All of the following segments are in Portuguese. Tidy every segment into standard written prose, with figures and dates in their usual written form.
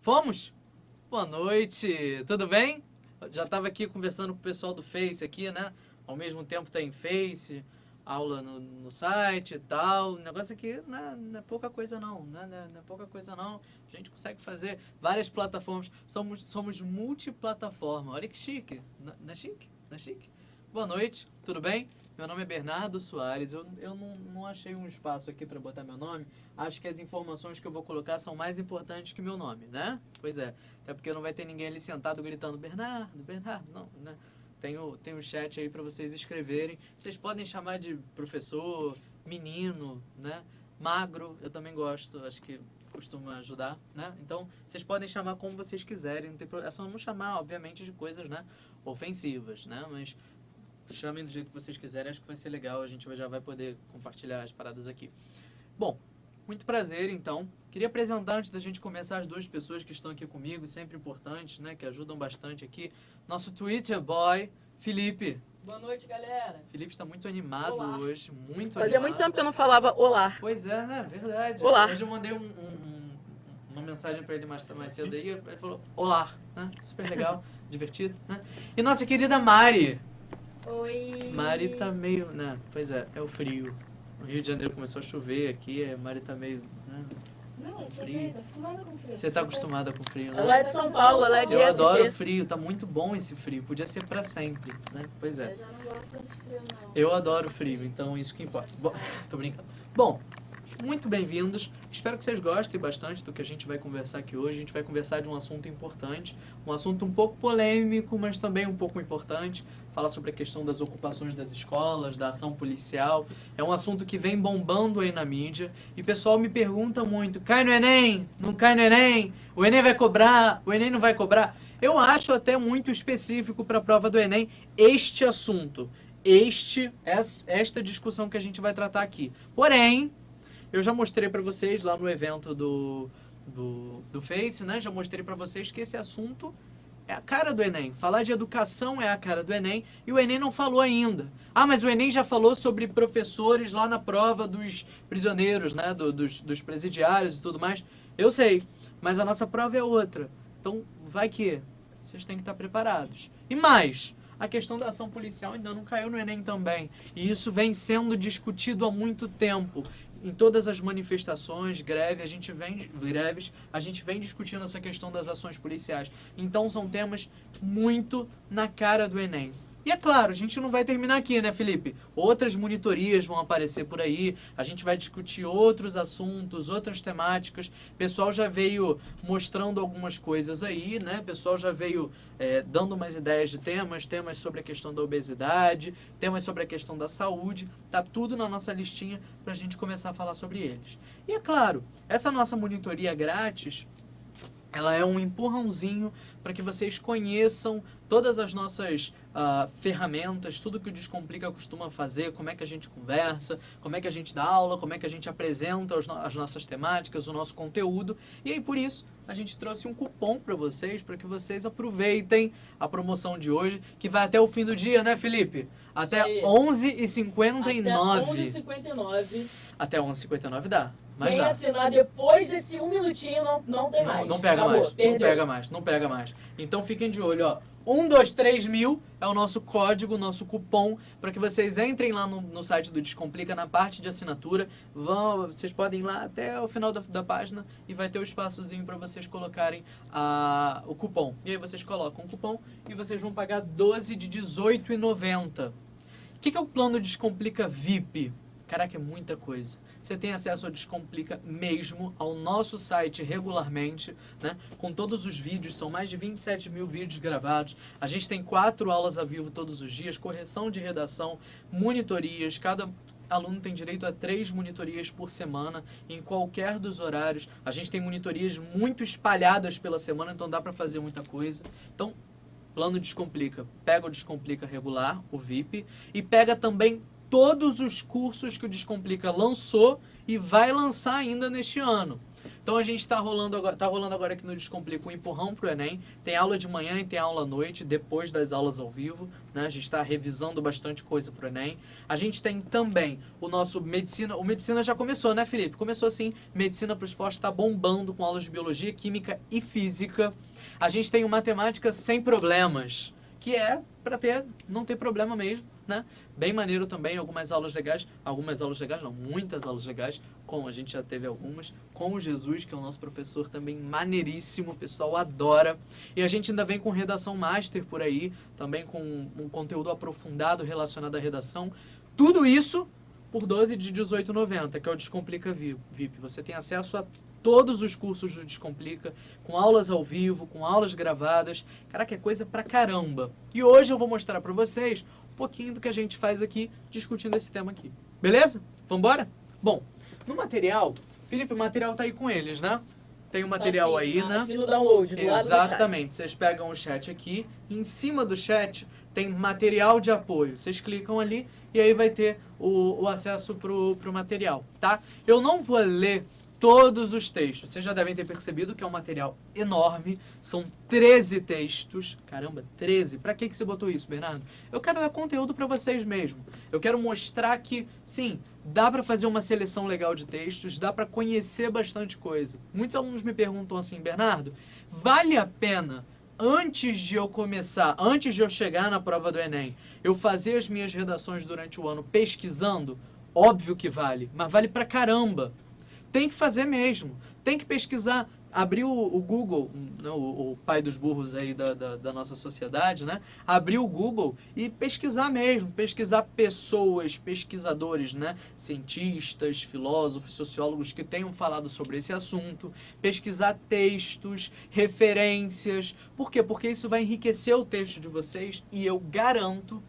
Fomos? Boa noite, tudo bem? Já estava aqui conversando com o pessoal do Face aqui, né? Ao mesmo tempo tem Face, aula no site e tal. O negócio aqui não é pouca coisa não, né? Não é pouca coisa não. A gente consegue fazer várias plataformas. Somos multiplataforma. Olha que chique. Não é chique? Não é chique? Boa noite, tudo bem? Meu nome é Bernardo Soares. Eu não achei um espaço aqui para botar meu nome. Acho que as informações que eu vou colocar são mais importantes que meu nome, né? Pois é. Até porque não vai ter ninguém ali sentado gritando Bernardo, Bernardo, não, né? Tem o chat aí para vocês escreverem. Vocês podem chamar de professor, menino, né? Magro, eu também gosto, acho que costuma ajudar, né? Então, vocês podem chamar como vocês quiserem. É só não chamar, obviamente, de coisas, né, ofensivas, né? Mas chamem do jeito que vocês quiserem, acho que vai ser legal. A gente já vai poder compartilhar as paradas aqui. Bom, muito prazer, então. Queria apresentar, antes da gente começar, as duas pessoas que estão aqui comigo, sempre importantes, né, que ajudam bastante aqui. Nosso Twitter boy, Felipe. Boa noite, galera. Felipe está muito animado Olá. Hoje, muito animado. Fazia muito tempo que eu não falava olá. Pois é, né, verdade. Olá. Hoje eu mandei uma mensagem para ele mais cedo aí, ele falou olá, né, super legal, divertido, né. E nossa querida Mari. Oi. Mari tá meio, né, pois é o frio. O Rio de Janeiro começou a chover aqui, a Mari tá meio, né, Não, frio. tô acostumada com frio. Você tá acostumada com frio, né? Ela é de São Paulo, ela é de Eu SP. adoro frio, tá muito bom esse frio, podia ser pra sempre, né? Pois é. Eu já não gosto de frio, não. Eu adoro frio, então isso que importa. Bom, tô brincando. Bom, muito bem-vindos. Espero que vocês gostem bastante do que a gente vai conversar aqui hoje. A gente vai conversar de um assunto importante, um assunto um pouco polêmico, mas também um pouco importante. Falar sobre a questão das ocupações das escolas, da ação policial. É um assunto que vem bombando aí na mídia. E o pessoal me pergunta muito, cai no Enem? Não cai no Enem? O Enem vai cobrar? O Enem não vai cobrar? Eu acho até muito específico para a prova do Enem este assunto. Esta discussão que a gente vai tratar aqui. Porém, eu já mostrei para vocês lá no evento do Face, né? Já mostrei para vocês que esse assunto é a cara do Enem. Falar de educação é a cara do Enem e o Enem não falou ainda. Ah, mas o Enem já falou sobre professores lá na prova dos prisioneiros, né? Dos presidiários e tudo mais. Eu sei, mas a nossa prova é outra. Então, vai que vocês têm que estar preparados. E mais, a questão da ação policial ainda não caiu no Enem também. E isso vem sendo discutido há muito tempo. Em todas as manifestações, greves, a gente vem discutindo essa questão das ações policiais. Então, são temas muito na cara do Enem. E é claro, a gente não vai terminar aqui, né, Felipe? Outras monitorias vão aparecer por aí, a gente vai discutir outros assuntos, outras temáticas. O pessoal já veio mostrando algumas coisas aí, né? O pessoal já veio dando umas ideias de temas sobre a questão da obesidade, temas sobre a questão da saúde. Tá tudo na nossa listinha para a gente começar a falar sobre eles. E é claro, essa nossa monitoria grátis, ela é um empurrãozinho para que vocês conheçam todas as nossas ferramentas, tudo que o Descomplica costuma fazer, como é que a gente conversa, como é que a gente dá aula, como é que a gente apresenta as nossas temáticas, o nosso conteúdo. E aí, por isso, a gente trouxe um cupom para vocês, para que vocês aproveitem a promoção de hoje, que vai até o fim do dia, né, Felipe? Até 11h59. Até 11h59. Até 11h59 dá. Mas Quem dá. assinar depois desse 1 minutinho não tem mais. Não pega Acabou, mais, perdeu. não pega mais. Então fiquem de olho, ó. 123.000 é o nosso código, nosso cupom, para que vocês entrem lá no site do Descomplica, na parte de assinatura. Vocês podem ir lá até o final da página e vai ter o espaçozinho para vocês colocarem o cupom. E aí vocês colocam o cupom e vocês vão pagar 12 de R$18,90. O que é o plano Descomplica VIP? Caraca, é muita coisa. Você tem acesso ao Descomplica mesmo, ao nosso site regularmente, né? Com todos os vídeos, são mais de 27 mil vídeos gravados. A gente tem 4 aulas ao vivo todos os dias, correção de redação, monitorias. Cada aluno tem direito a 3 monitorias por semana, em qualquer dos horários. A gente tem monitorias muito espalhadas pela semana, então dá para fazer muita coisa. Então, plano Descomplica. Pega o Descomplica regular, o VIP, e pega também todos os cursos que o Descomplica lançou e vai lançar ainda neste ano. Então a gente está rolando agora aqui no Descomplica um empurrão pro Enem. Tem aula de manhã e tem aula à noite, depois das aulas ao vivo, né? A gente está revisando bastante coisa pro Enem. A gente tem também o nosso Medicina. O Medicina já começou, né, Felipe? Começou assim, Medicina para os Fortes está bombando com aulas de Biologia, Química e Física. A gente tem o Matemática Sem Problemas, que é para não ter problema mesmo, né? Bem maneiro também, algumas aulas legais não, muitas aulas legais, como a gente já teve algumas, com o Jesus, que é o nosso professor também maneiríssimo, o pessoal adora. E a gente ainda vem com redação master por aí, também com um conteúdo aprofundado relacionado à redação. Tudo isso por 12 de R$18,90, que é o Descomplica VIP. Você tem acesso a todos os cursos do Descomplica, com aulas ao vivo, com aulas gravadas. Caraca, é coisa pra caramba. E hoje eu vou mostrar pra vocês um pouquinho do que a gente faz aqui, discutindo esse tema aqui. Beleza? Vambora? Bom, no material, Felipe, o material tá aí com eles, né? Tem o material aí, né? Aqui no download, do lado do chat. Exatamente. Vocês pegam o chat aqui, e em cima do chat tem material de apoio. Vocês clicam ali e aí vai ter o acesso pro material, tá? Eu não vou ler todos os textos. Vocês já devem ter percebido que é um material enorme. São 13 textos. Caramba, 13. Pra que você botou isso, Bernardo? Eu quero dar conteúdo pra vocês mesmo. Eu quero mostrar que, sim, dá pra fazer uma seleção legal de textos, dá pra conhecer bastante coisa. Muitos alunos me perguntam assim, Bernardo, vale a pena, antes de eu começar, antes de eu chegar na prova do Enem, eu fazer as minhas redações durante o ano pesquisando? Óbvio que vale, mas vale pra caramba. Tem que fazer mesmo, tem que pesquisar. Abrir o Google, né, o pai dos burros aí da nossa sociedade, né? Abrir o Google e pesquisar mesmo, pesquisar pessoas, pesquisadores, né? Cientistas, filósofos, sociólogos que tenham falado sobre esse assunto, pesquisar textos, referências. Por quê? Porque isso vai enriquecer o texto de vocês e eu garanto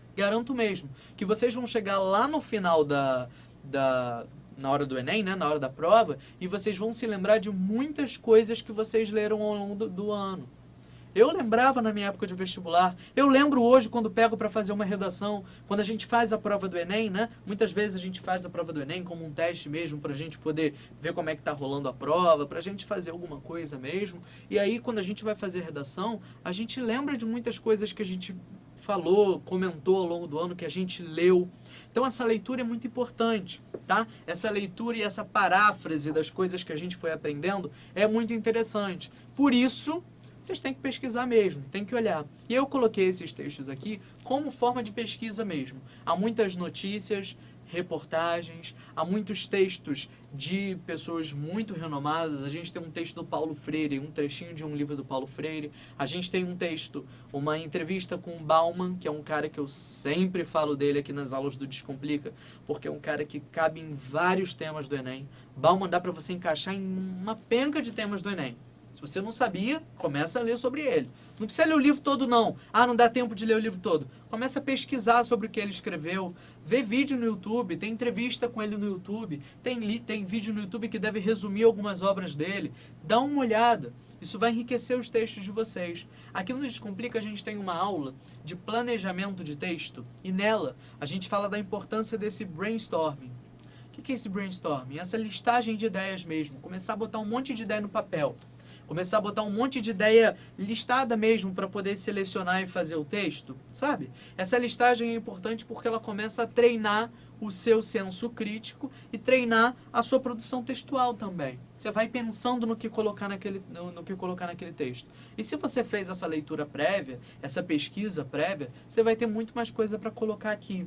mesmo, que vocês vão chegar lá no final na hora do Enem, né, na hora da prova, e vocês vão se lembrar de muitas coisas que vocês leram ao longo do ano. Eu lembrava na minha época de vestibular, eu lembro hoje quando pego para fazer uma redação, quando a gente faz a prova do Enem, né, muitas vezes a gente faz a prova do Enem como um teste mesmo, para a gente poder ver como é que tá rolando a prova, para a gente fazer alguma coisa mesmo, e aí quando a gente vai fazer a redação, a gente lembra de muitas coisas que a gente falou, comentou ao longo do ano, que a gente leu. Então essa leitura é muito importante, tá? Essa leitura e essa paráfrase das coisas que a gente foi aprendendo é muito interessante. Por isso, vocês têm que pesquisar mesmo, tem que olhar. E eu coloquei esses textos aqui como forma de pesquisa mesmo. Há muitas notícias, reportagens, há muitos textos de pessoas muito renomadas. A gente tem um texto do Paulo Freire, um trechinho de um livro do Paulo Freire. A gente tem um texto, uma entrevista com o Bauman, que é um cara que eu sempre falo dele aqui nas aulas do Descomplica, porque é um cara que cabe em vários temas do Enem. Bauman dá para você encaixar em uma penca de temas do Enem. Se você não sabia, começa a ler sobre ele. Não precisa ler o livro todo, não. Ah, não dá tempo de ler o livro todo. Começa a pesquisar sobre o que ele escreveu. Vê vídeo no YouTube, tem entrevista com ele no YouTube. Tem vídeo no YouTube que deve resumir algumas obras dele. Dá uma olhada. Isso vai enriquecer os textos de vocês. Aqui no Descomplica a gente tem uma aula de planejamento de texto. E nela a gente fala da importância desse brainstorming. O que é esse brainstorming? Essa listagem de ideias mesmo. Começar a botar um monte de ideia no papel. Começar a botar um monte de ideia listada mesmo para poder selecionar e fazer o texto, sabe? Essa listagem é importante porque ela começa a treinar o seu senso crítico e treinar a sua produção textual também. Você vai pensando no que colocar naquele texto. E se você fez essa leitura prévia, essa pesquisa prévia, você vai ter muito mais coisa para colocar aqui.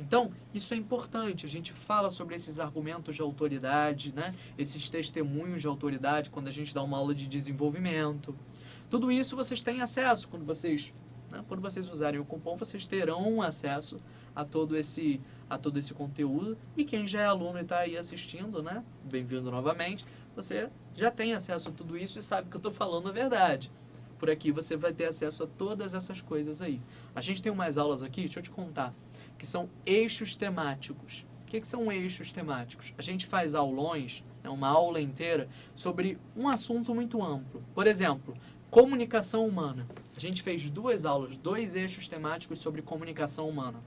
Então, isso é importante, a gente fala sobre esses argumentos de autoridade, né? Esses testemunhos de autoridade quando a gente dá uma aula de desenvolvimento. Tudo isso vocês têm acesso quando vocês usarem o cupom, vocês terão acesso a todo esse conteúdo. E quem já é aluno e está aí assistindo, né? Bem-vindo novamente, você já tem acesso a tudo isso e sabe que eu estou falando a verdade. Por aqui você vai ter acesso a todas essas coisas aí. A gente tem umas aulas aqui, deixa eu te contar, que são eixos temáticos. O que são eixos temáticos? A gente faz aulões, uma aula inteira, sobre um assunto muito amplo. Por exemplo, comunicação humana. A gente fez 2 aulas, 2 eixos temáticos sobre comunicação humana.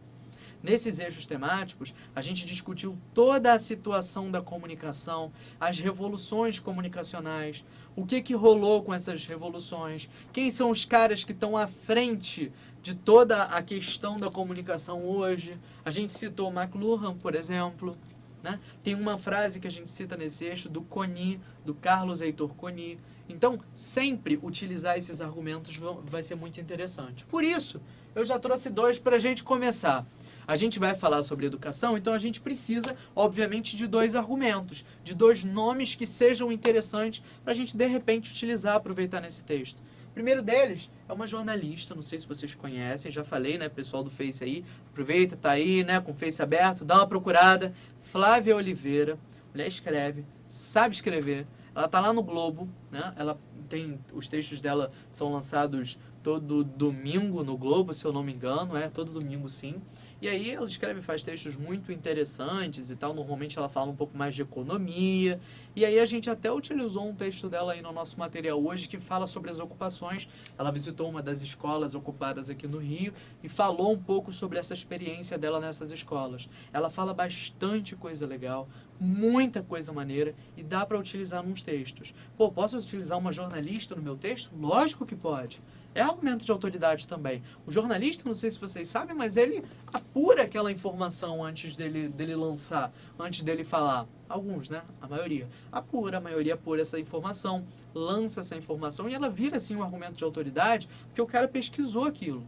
Nesses eixos temáticos, a gente discutiu toda a situação da comunicação, as revoluções comunicacionais, o que rolou com essas revoluções, quem são os caras que estão à frente de toda a questão da comunicação hoje. A gente citou McLuhan, por exemplo, né? Tem uma frase que a gente cita nesse eixo do Coni, do Carlos Heitor Coni. Então, sempre utilizar esses argumentos vai ser muito interessante. Por isso, eu já trouxe 2 para a gente começar. A gente vai falar sobre educação, então a gente precisa, obviamente, de 2 argumentos, de 2 nomes que sejam interessantes para a gente, de repente, utilizar, aproveitar nesse texto. O primeiro deles é uma jornalista, não sei se vocês conhecem, já falei, né, pessoal do Face aí, aproveita, tá aí, né, com o Face aberto, dá uma procurada. Flávia Oliveira, mulher escreve, sabe escrever, ela tá lá no Globo, né, ela tem, os textos dela são lançados todo domingo no Globo, se eu não me engano, todo domingo sim. E aí ela escreve e faz textos muito interessantes e tal. Normalmente ela fala um pouco mais de economia. E aí a gente até utilizou um texto dela aí no nosso material hoje que fala sobre as ocupações. Ela visitou uma das escolas ocupadas aqui no Rio e falou um pouco sobre essa experiência dela nessas escolas. Ela fala bastante coisa legal, muita coisa maneira e dá para utilizar nos textos. Pô, posso utilizar uma jornalista no meu texto? Lógico que pode. É argumento de autoridade também. O jornalista, não sei se vocês sabem, mas ele apura aquela informação antes dele lançar, antes dele falar. Alguns, né? A maioria. A maioria apura essa informação, lança essa informação e ela vira, assim, um argumento de autoridade porque o cara pesquisou aquilo.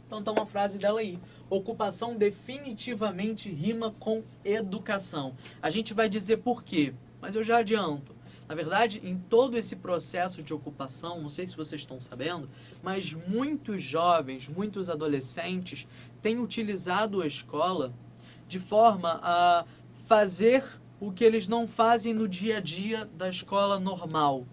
Então tá uma frase dela aí. Ocupação definitivamente rima com educação. A gente vai dizer por quê, mas eu já adianto. Na verdade, em todo esse processo de ocupação, não sei se vocês estão sabendo, mas muitos jovens, muitos adolescentes têm utilizado a escola de forma a fazer o que eles não fazem no dia a dia da escola normal.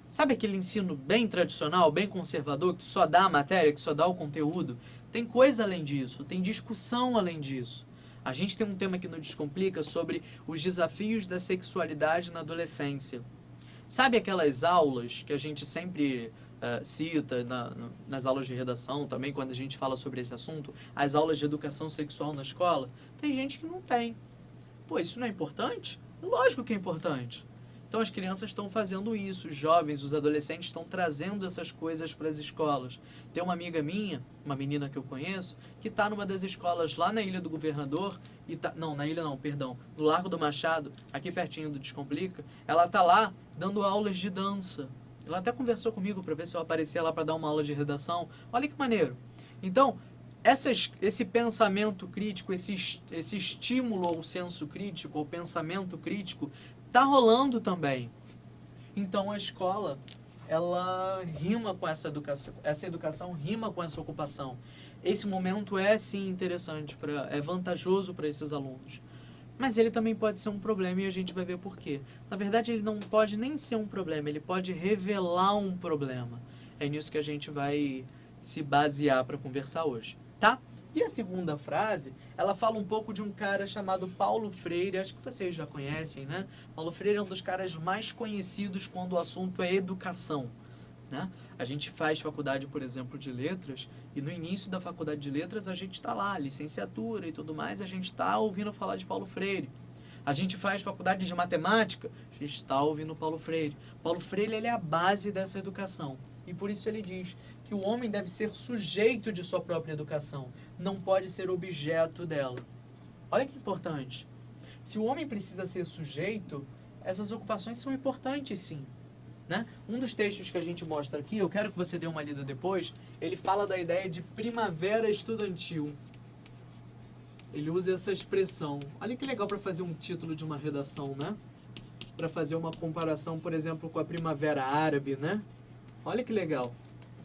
Sabe aquele ensino bem tradicional, bem conservador, que só dá a matéria, que só dá o conteúdo? Tem coisa além disso, tem discussão além disso. A gente tem um tema aqui no Descomplica sobre os desafios da sexualidade na adolescência. Sabe aquelas aulas que a gente sempre cita nas aulas de redação, também quando a gente fala sobre esse assunto, as aulas de educação sexual na escola? Tem gente que não tem. Pô, isso não é importante? Lógico que é importante. Então as crianças estão fazendo isso, os jovens, os adolescentes estão trazendo essas coisas para as escolas. Tem uma amiga minha, uma menina que eu conheço, que está numa das escolas lá na Ilha do Governador, no Largo do Machado, aqui pertinho do Descomplica. Ela está lá dando aulas de dança. Ela até conversou comigo para ver se eu aparecia lá para dar uma aula de redação. Olha que maneiro. Então, esse pensamento crítico, esse estímulo ao senso crítico, ao pensamento crítico, está rolando também. Então a escola, ela rima com essa educação rima com essa ocupação. Esse momento é sim interessante, é vantajoso para esses alunos. Mas ele também pode ser um problema e a gente vai ver por quê. Na verdade, ele não pode nem ser um problema, ele pode revelar um problema. É nisso que a gente vai se basear para conversar hoje, tá? E a segunda frase, ela fala um pouco de um cara chamado Paulo Freire, acho que vocês já conhecem, né? Paulo Freire é um dos caras mais conhecidos quando o assunto é educação, né? A gente faz faculdade, por exemplo, de letras, e no início da faculdade de letras a gente está lá, licenciatura e tudo mais, a gente está ouvindo falar de Paulo Freire. A gente faz faculdade de matemática, a gente está ouvindo Paulo Freire. Paulo Freire, ele é a base dessa educação, e por isso ele diz que o homem deve ser sujeito de sua própria educação, não pode ser objeto dela. Olha que importante. Se o homem precisa ser sujeito, essas ocupações são importantes sim. Né? Um dos textos que a gente mostra aqui, eu quero que você dê uma lida depois, ele fala da ideia de primavera estudantil. Ele usa essa expressão. Olha que legal para fazer um título de uma redação, né? Para fazer uma comparação, por exemplo, com a primavera árabe, né? Olha que legal.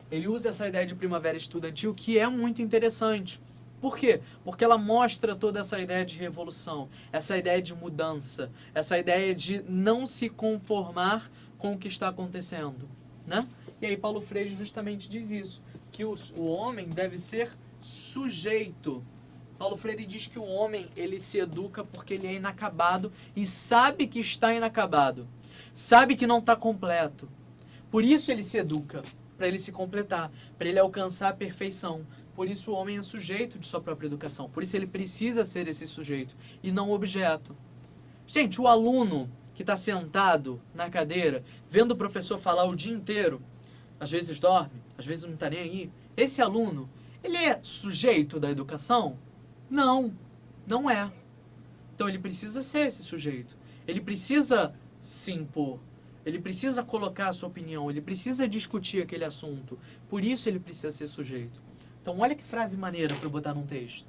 Ele usa essa ideia de primavera estudantil, que é muito interessante. Por quê? Porque ela mostra toda essa ideia de revolução, essa ideia de mudança, essa ideia de não se conformar com o que está acontecendo, né? E aí Paulo Freire justamente diz isso, que o homem deve ser sujeito. Paulo Freire diz que o homem, ele se educa porque ele é inacabado e sabe que está inacabado, sabe que não está completo. Por isso ele se educa, para ele se completar, para ele alcançar a perfeição, Por isso o homem é sujeito de sua própria educação. Por isso ele precisa ser esse sujeito e não objeto. Gente, o aluno que está sentado na cadeira, vendo o professor falar o dia inteiro, às vezes dorme, às vezes não está nem aí. Esse aluno, ele é sujeito da educação? Não, não é. Então ele precisa ser esse sujeito. Ele precisa se impor. Ele precisa colocar a sua opinião. Ele precisa discutir aquele assunto. Por isso ele precisa ser sujeito. Então olha que frase maneira para botar num texto,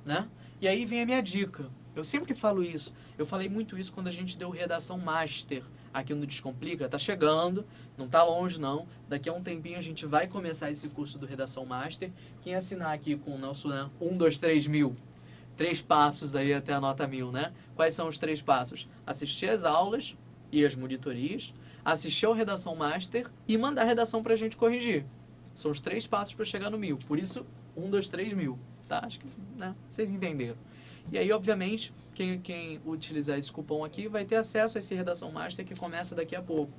né? E aí vem a minha dica. Eu sempre falo isso. Eu falei muito isso quando a gente deu redação master aqui no Descomplica. Tá chegando, não tá longe não. Daqui a um tempinho a gente vai começar esse curso do Redação Master. Quem assinar aqui com o nosso 1, 2, 3 mil, 3 passos aí até a nota 1000, né? Quais são os 3 passos? Assistir as aulas e as monitorias, assistir ao Redação Master e mandar a redação pra gente corrigir. São os 3 passos para chegar no 1000. Por isso, 1, 2, 3 mil. Tá? Acho que, né? Vocês entenderam. E aí, obviamente, quem utilizar esse cupom aqui vai ter acesso a esse Redação Master que começa daqui a pouco.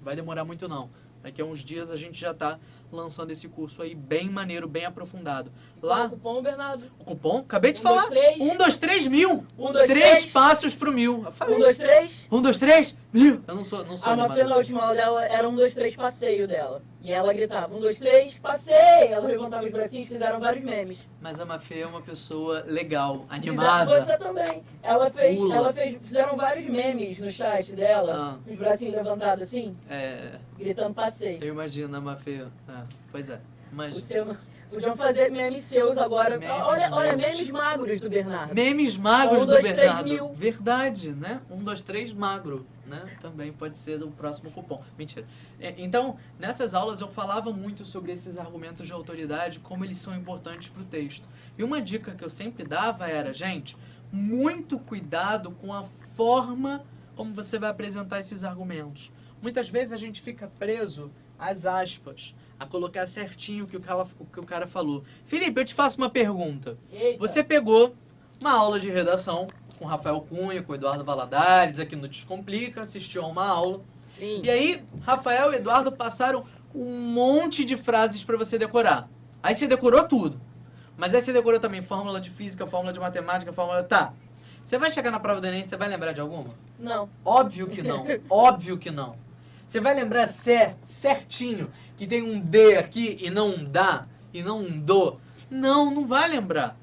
Vai demorar muito não. Daqui a uns dias a gente já está lançando esse curso aí bem maneiro, bem aprofundado. Lá, O cupom, Bernardo? o cupom, acabei de 1, falar. 2, 3. 1, 2, 3 mil. 1, 2, 3 3. passos pro 1000. Eu falei. 1, 2, 3. 1, 2, 3 mil. Eu não sou A animado Mafê na assim. última aula dela era 1, 2, 3 passeio dela. E ela gritava 1, 2, 3 passeio. Ela levantava os bracinhos e fizeram vários memes. Mas a Mafê é uma pessoa legal, Você animada. também. Pula. Fizeram vários memes no chat dela. Os bracinhos levantados assim, É, gritando passeio. eu imagino a Mafê. Pois é, O imagina. seu, podiam fazer memes seus agora. Memes Olha, meus. memes magros do Bernardo. Memes magros 1, do 2, 3 Bernardo. mil. Verdade, né? 1, 2, 3 magro, né? Também pode ser do próximo cupom. Mentira. Então, nessas aulas eu falava muito sobre esses argumentos de autoridade, como eles são importantes para o texto. E uma dica que eu sempre dava era, gente, muito cuidado com a forma como você vai apresentar esses argumentos. Muitas vezes a gente fica preso às aspas, a colocar certinho o que o cara falou. Felipe, eu te faço uma pergunta. Eita. Você pegou uma aula de redação com Rafael Cunha, com Eduardo Valadares, aqui no Descomplica, assistiu a uma aula. Sim. E aí, Rafael e Eduardo passaram um monte de frases para você decorar. Aí você decorou tudo. Mas aí você decorou também fórmula de física, fórmula de matemática, fórmula... Tá. Você vai chegar na prova do Enem, você vai lembrar de alguma? Não. Óbvio que não. Óbvio que não. Você vai lembrar certinho que tem um D aqui e não um dá, e não um do. Não vai lembrar.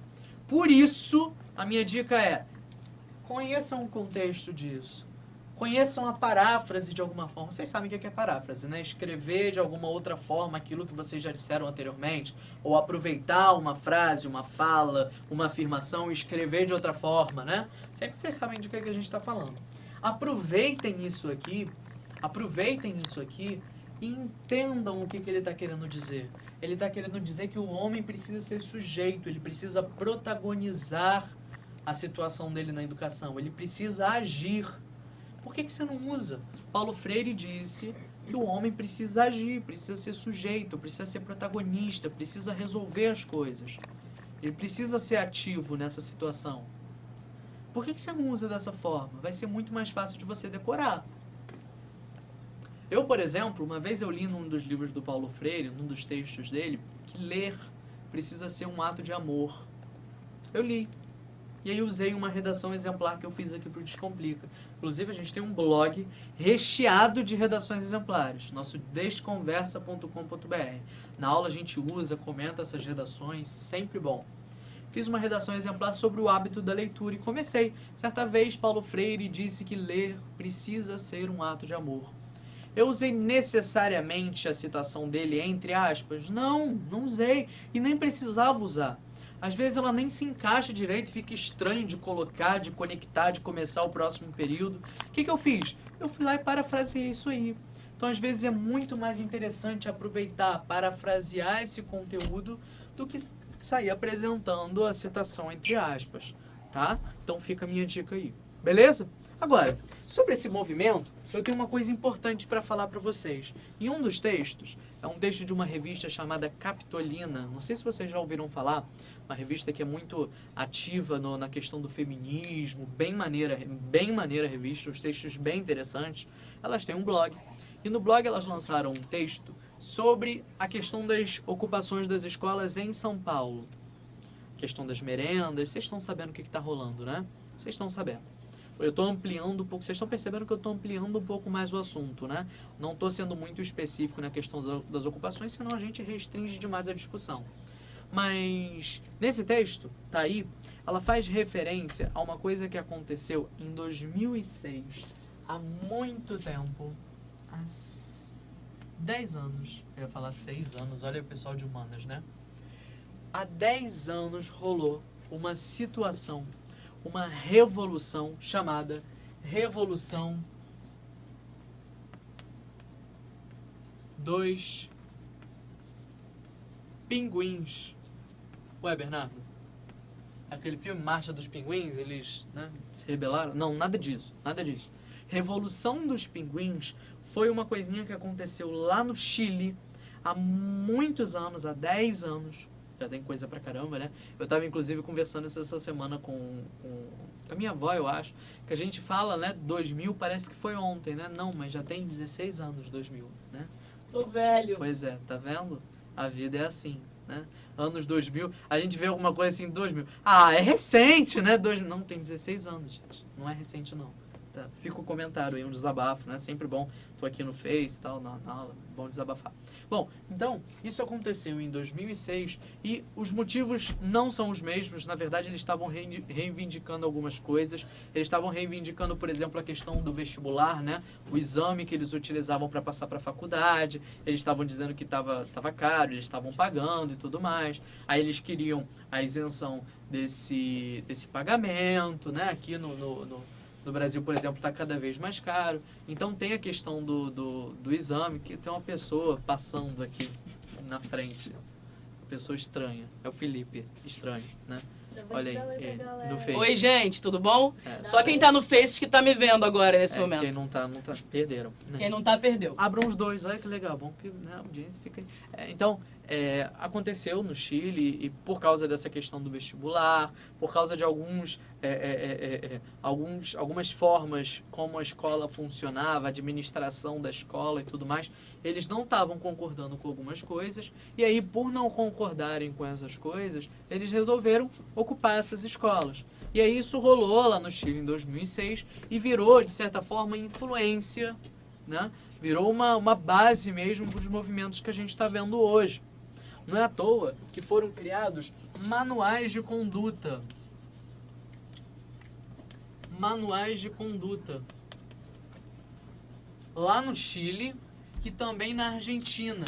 Por isso, a minha dica é, conheçam o contexto disso. Conheçam a paráfrase de alguma forma. Vocês sabem o que é paráfrase, né? Escrever de alguma outra forma aquilo que vocês já disseram anteriormente. Ou aproveitar uma frase, uma fala, uma afirmação e escrever de outra forma, né? Sempre vocês sabem de que a gente está falando. Aproveitem isso aqui e entendam o que ele está querendo dizer. Ele está querendo dizer que o homem precisa ser sujeito, ele precisa protagonizar a situação dele na educação, ele precisa agir. Por que você não usa? Paulo Freire disse que o homem precisa agir, precisa ser sujeito, precisa ser protagonista, precisa resolver as coisas. Ele precisa ser ativo nessa situação. Por que você não usa dessa forma? Vai ser muito mais fácil de você decorar. Eu, por exemplo, uma vez eu li num dos livros do Paulo Freire, num dos textos dele, que ler precisa ser um ato de amor. Eu li. E aí usei uma redação exemplar que eu fiz aqui para o Descomplica. Inclusive, a gente tem um blog recheado de redações exemplares, nosso desconversa.com.br. Na aula a gente usa, comenta essas redações, sempre bom. Fiz uma redação exemplar sobre o hábito da leitura e comecei. Certa vez, Paulo Freire disse que ler precisa ser um ato de amor. Eu usei necessariamente a citação dele entre aspas? Não usei e nem precisava usar. Às vezes ela nem se encaixa direito e fica estranho de colocar, de conectar, de começar o próximo período. O que eu fiz? Eu fui lá e parafraseei isso aí. Então, às vezes é muito mais interessante aproveitar, parafrasear esse conteúdo do que sair apresentando a citação entre aspas, tá? Então fica a minha dica aí, beleza? Agora, sobre esse movimento, eu tenho uma coisa importante para falar para vocês. Em um dos textos, é um texto de uma revista chamada Capitolina, não sei se vocês já ouviram falar, uma revista que é muito ativa na questão do feminismo, bem maneira a revista, os textos bem interessantes. Elas têm um blog, e no blog elas lançaram um texto sobre a questão das ocupações das escolas em São Paulo. Questão das merendas, vocês estão sabendo o que está rolando, né? Vocês estão sabendo. Eu estou ampliando um pouco, vocês estão percebendo que eu estou ampliando um pouco mais o assunto, né? Não estou sendo muito específico na questão das ocupações, senão a gente restringe demais a discussão. Mas nesse texto, tá aí, ela faz referência a uma coisa que aconteceu em 2006, há muito tempo, há 10 anos, eu ia falar 6 anos, olha o pessoal de humanas, né? Há 10 anos rolou uma situação, uma revolução chamada Revolução dos Pinguins. Ué, Bernardo? Aquele filme Marcha dos Pinguins, eles, né, se rebelaram? Não, nada disso, nada disso. Revolução dos Pinguins foi uma coisinha que aconteceu lá no Chile há muitos anos, há 10 anos. Já tem coisa pra caramba, né? Eu tava, inclusive, conversando essa semana com a minha avó, eu acho, que a gente fala, né, 2000, parece que foi ontem, né? Não, mas já tem 16 anos 2000, né? Tô velho. Pois é, tá vendo? A vida é assim, né? Anos 2000, a gente vê alguma coisa assim, 2000. Ah, é recente, né? 2000. Não, tem 16 anos, gente. Não é recente, não. Tá? Fica o comentário aí, um desabafo, né? Sempre bom. Tô aqui no Face e tal, na aula. Bom desabafar. Bom, então, isso aconteceu em 2006 e os motivos não são os mesmos. Na verdade, eles estavam reivindicando algumas coisas. Eles estavam reivindicando, por exemplo, a questão do vestibular, né? O exame que eles utilizavam para passar para a faculdade. Eles estavam dizendo que estava caro, eles estavam pagando e tudo mais. Aí eles queriam a isenção desse pagamento, né? Aqui no Brasil, por exemplo, está cada vez mais caro. Então tem a questão do exame, que tem uma pessoa passando aqui na frente. Uma pessoa estranha. É o Felipe, estranho, né? Olha aí, no Face. Oi, gente, tudo bom? É, Só quem tá no Face que tá me vendo agora nesse momento. Quem não tá, perderam. Né? Quem não tá, perdeu. Abram os dois, olha que legal, bom que, né, a audiência fica aí. Então, aconteceu no Chile e por causa dessa questão do vestibular, por causa de algumas formas como a escola funcionava, a administração da escola e tudo mais, eles não estavam concordando com algumas coisas e aí, por não concordarem com essas coisas, eles resolveram ocupar essas escolas. E aí isso rolou lá no Chile em 2006 e virou, de certa forma, influência, né? Virou uma base mesmo para os movimentos que a gente está vendo hoje. Não é à toa que foram criados manuais de conduta. Manuais de conduta. Lá no Chile e também na Argentina.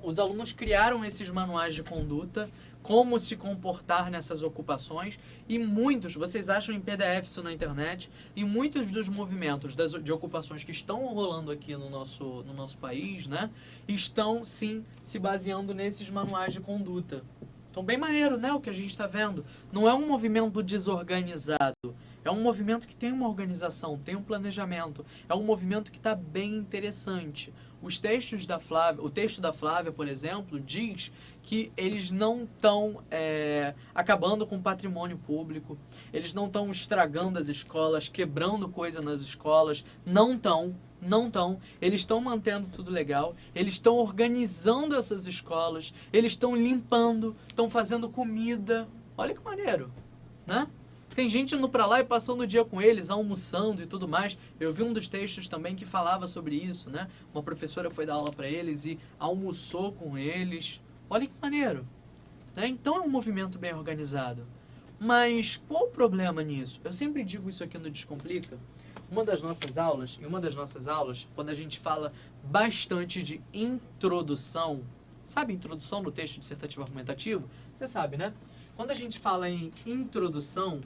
Os alunos criaram esses manuais de conduta, como se comportar nessas ocupações, e muitos, vocês acham em PDF isso na internet, e muitos dos movimentos de ocupações que estão rolando aqui no nosso país, né, estão sim se baseando nesses manuais de conduta. Então bem maneiro, né, o que a gente está vendo. Não é um movimento desorganizado, é um movimento que tem uma organização, tem um planejamento, é um movimento que está bem interessante. Os textos da Flávia, o texto da Flávia, por exemplo, diz que eles não estão acabando com o patrimônio público, eles não estão estragando as escolas, quebrando coisa nas escolas, não estão. Eles estão mantendo tudo legal, eles estão organizando essas escolas, eles estão limpando, estão fazendo comida. Olha que maneiro, né? Tem gente indo pra lá e passando o dia com eles, almoçando e tudo mais. Eu vi um dos textos também que falava sobre isso, né? Uma professora foi dar aula para eles e almoçou com eles. Olha que maneiro, né? Então é um movimento bem organizado. Mas qual o problema nisso? Eu sempre digo isso aqui no Descomplica. Uma das nossas aulas, quando a gente fala bastante de introdução, sabe introdução no texto dissertativo argumentativo? Você sabe, né? Quando a gente fala em introdução,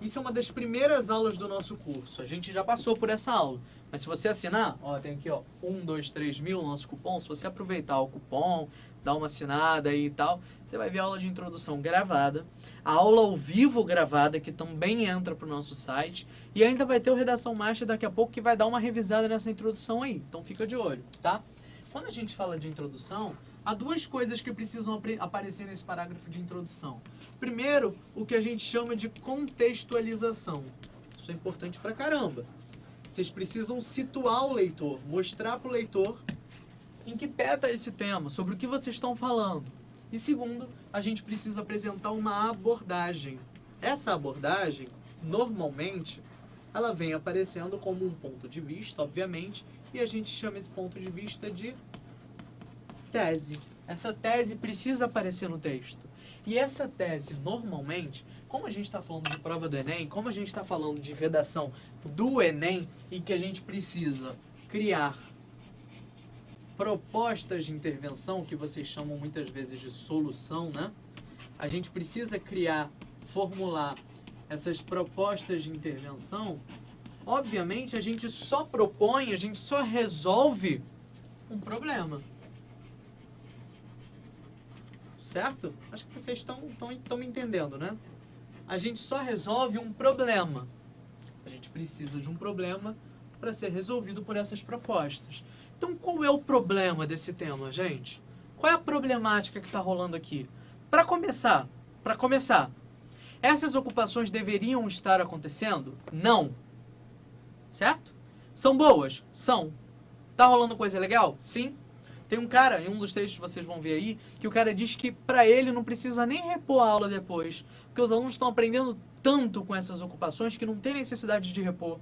isso é uma das primeiras aulas do nosso curso. A gente já passou por essa aula. Mas se você assinar, ó, tem aqui, ó, 123.000 nosso cupom. Se você aproveitar o cupom, dar uma assinada aí e tal, você vai ver a aula de introdução gravada, a aula ao vivo gravada, que também entra para o nosso site, e ainda vai ter o Redação Master daqui a pouco, que vai dar uma revisada nessa introdução aí. Então fica de olho, tá? Quando a gente fala de introdução, há duas coisas que precisam aparecer nesse parágrafo de introdução. Primeiro, o que a gente chama de contextualização. Isso é importante pra caramba. Vocês precisam situar o leitor, mostrar para o leitor em que pé está esse tema, sobre o que vocês estão falando. E segundo, a gente precisa apresentar uma abordagem. Essa abordagem, normalmente, ela vem aparecendo como um ponto de vista, obviamente, e a gente chama esse ponto de vista de tese. Essa tese precisa aparecer no texto. E essa tese, normalmente, como a gente está falando de prova do Enem, como a gente está falando de redação do Enem, e que a gente precisa criar propostas de intervenção, que vocês chamam muitas vezes de solução, né? A gente precisa formular essas propostas de intervenção. Obviamente, a gente só propõe, a gente só resolve um problema. Certo? Acho que vocês estão me entendendo, né? A gente só resolve um problema. A gente precisa de um problema para ser resolvido por essas propostas. Então, qual é o problema desse tema, gente? Qual é a problemática que está rolando aqui? Para começar, essas ocupações deveriam estar acontecendo? Não. Certo? São boas? São. Tá rolando coisa legal? Sim. Tem um cara, em um dos textos que vocês vão ver aí, que o cara diz que para ele não precisa nem repor a aula depois, porque os alunos estão aprendendo tanto com essas ocupações que não tem necessidade de repor.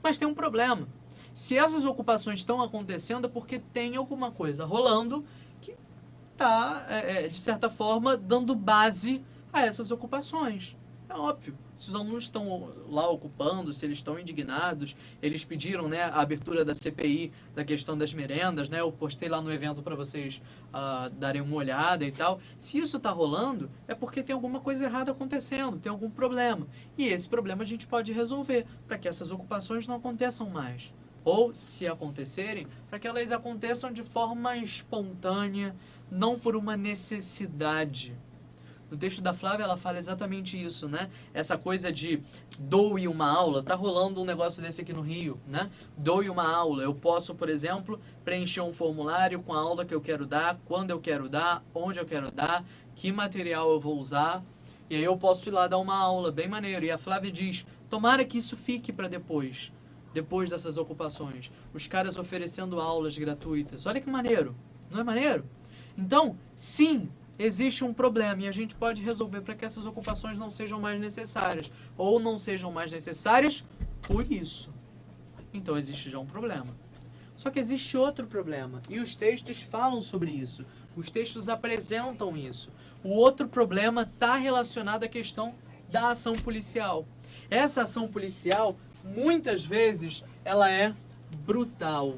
Mas tem um problema. Se essas ocupações estão acontecendo é porque tem alguma coisa rolando que está, de certa forma, dando base a essas ocupações. É óbvio. Se os alunos estão lá ocupando, se eles estão indignados, eles pediram, né, a abertura da CPI da questão das merendas, né? Eu postei lá no evento para vocês darem uma olhada e tal. Se isso está rolando, é porque tem alguma coisa errada acontecendo, tem algum problema. E esse problema a gente pode resolver para que essas ocupações não aconteçam mais. Ou, se acontecerem, para que elas aconteçam de forma espontânea, não por uma necessidade. No texto da Flávia, ela fala exatamente isso, né? Essa coisa de doe uma aula. Tá rolando um negócio desse aqui no Rio, né? Doe uma aula. Eu posso, por exemplo, preencher um formulário com a aula que eu quero dar, quando eu quero dar, onde eu quero dar, que material eu vou usar. E aí eu posso ir lá dar uma aula, bem maneiro. E a Flávia diz, tomara que isso fique para depois dessas ocupações. Os caras oferecendo aulas gratuitas. Olha que maneiro. Não é maneiro? Então, sim, existe um problema e a gente pode resolver para que essas ocupações não sejam mais necessárias. Ou não sejam mais necessárias por isso. Então existe já um problema. Só que existe outro problema. E os textos falam sobre isso. Os textos apresentam isso. O outro problema está relacionado à questão da ação policial. Essa ação policial, muitas vezes, ela é brutal.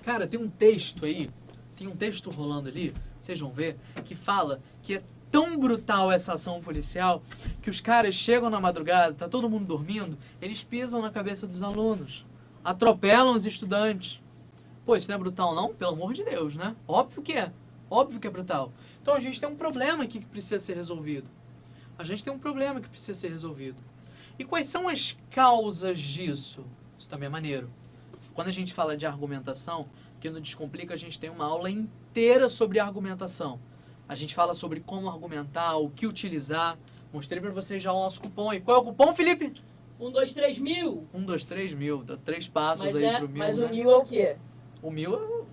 Cara, tem um texto aí, tem um texto rolando ali, vocês vão ver, que fala que é tão brutal essa ação policial que os caras chegam na madrugada, tá todo mundo dormindo, eles pisam na cabeça dos alunos, atropelam os estudantes. Pô, isso não é brutal não? Pelo amor de Deus, né? Óbvio que é brutal. Então a gente tem um problema aqui que precisa ser resolvido. E quais são as causas disso? Isso também é maneiro. Quando a gente fala de argumentação, aqui no Descomplica a gente tem uma aula inteira sobre argumentação. A gente fala sobre como argumentar, o que utilizar. Mostrei para vocês já o nosso cupom. E qual é o cupom, Felipe? 123.000. 123.000. Dá 3 passos Mas aí pro 1000, mas né? o 1000 é o quê? O 1000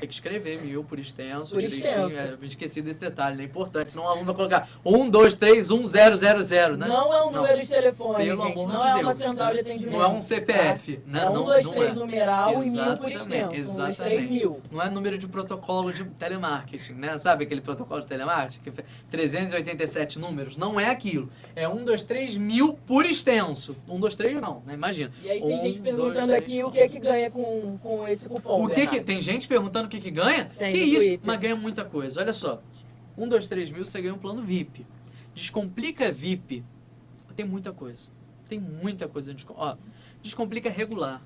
tem que escrever 1000 por extenso, Por direitinho. extenso. Eu esqueci desse detalhe, né? É importante. Senão o aluno vai colocar 1231000, né? Não é um número de telefone, Pelo gente. amor Não de é Deus, uma central né? de atendimento. Não é um CPF, tá? né? É Não, 123 não é. numeral e 1000 por Exatamente, extenso. exatamente. 123.000. Não é número de protocolo de telemarketing, né? Sabe aquele protocolo de telemarketing? Que foi 387 números? Não é aquilo. É 123.000 por extenso. 123 não, né? Imagina. E aí tem gente 1, perguntando 2, aqui o que é que ganha com esse cupom. O que que... Bernardo. Tem gente perguntando o que que ganha? Tem Que no isso? Twitter. Mas ganha muita coisa. Olha só. 123.000 você ganha um plano VIP. Descomplica VIP. Tem muita coisa. Tem muita coisa. Ó, Descomplica regular.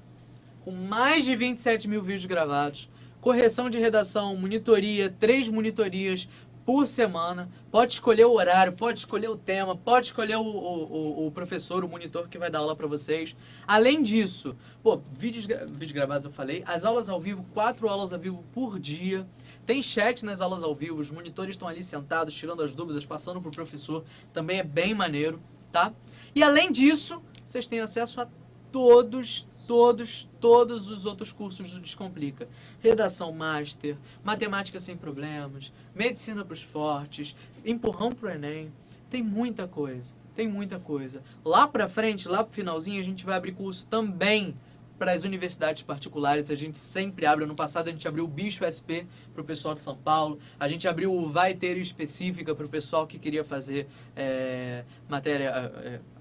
Com mais de 27.000 vídeos gravados. Correção de redação, monitoria, 3 monitorias por semana. Pode escolher o horário, pode escolher o tema, pode escolher o professor, o monitor que vai dar aula para vocês. Além disso, pô, vídeos gravados eu falei, as aulas ao vivo, 4 aulas ao vivo por dia. Tem chat nas aulas ao vivo, os monitores estão ali sentados, tirando as dúvidas, passando pro professor. Também é bem maneiro, tá? E além disso, vocês têm acesso a todos os outros cursos do Descomplica. Redação Master, Matemática Sem Problemas, Medicina para os Fortes, Empurrão para o Enem. Tem muita coisa, tem muita coisa. Lá para frente, lá para o finalzinho, a gente vai abrir curso também para as universidades particulares. A gente sempre abre. Ano passado a gente abriu o Bicho SP para o pessoal de São Paulo. A gente abriu o Vai Ter Específica para o pessoal que queria fazer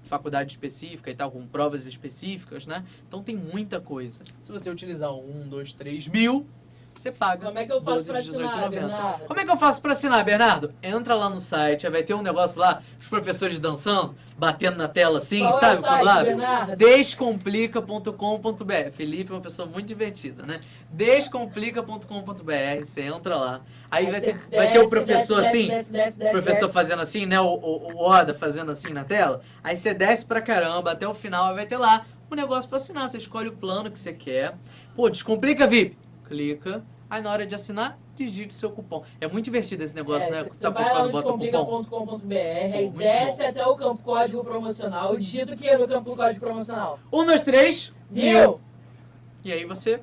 faculdade específica e tal, com provas específicas, né? Então tem muita coisa. Se você utilizar o 1, 2, 3 mil, você paga. Como é que eu faço 12, pra assinar, 18,90. Bernardo? Como é que eu faço pra assinar, Bernardo? Entra lá no site, vai ter um negócio lá, os professores dançando, batendo na tela assim, Qual é o sabe? site, Quando abre? Bernardo? Descomplica.com.br. Felipe é uma pessoa muito divertida, né? Descomplica.com.br. Você entra lá. Aí vai ter o professor assim, o professor fazendo assim, né? O Oda fazendo assim na tela. Aí você desce pra caramba até o final, vai ter lá o negócio pra assinar. Você escolhe o plano que você quer. Pô, Descomplica VIP. Clica. Aí na hora de assinar, digite seu cupom. É muito divertido esse negócio, né? Você vai lá no descomplica.com.br, aí desce até o campo código promocional, digita o que é no campo código promocional. 1, 2, 3, 1000! E aí você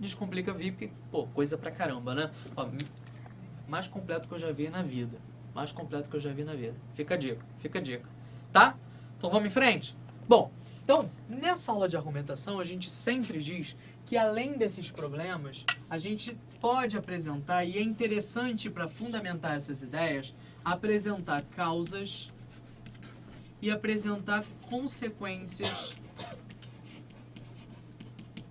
Descomplica VIP. Pô, coisa pra caramba, né? Ó, mais completo que eu já vi na vida. Mais completo que eu já vi na vida. Fica a dica, fica a dica. Tá? Então vamos em frente? Bom, então, nessa aula de argumentação, a gente sempre diz que além desses problemas, a gente pode apresentar, e é interessante para fundamentar essas ideias, apresentar causas e apresentar consequências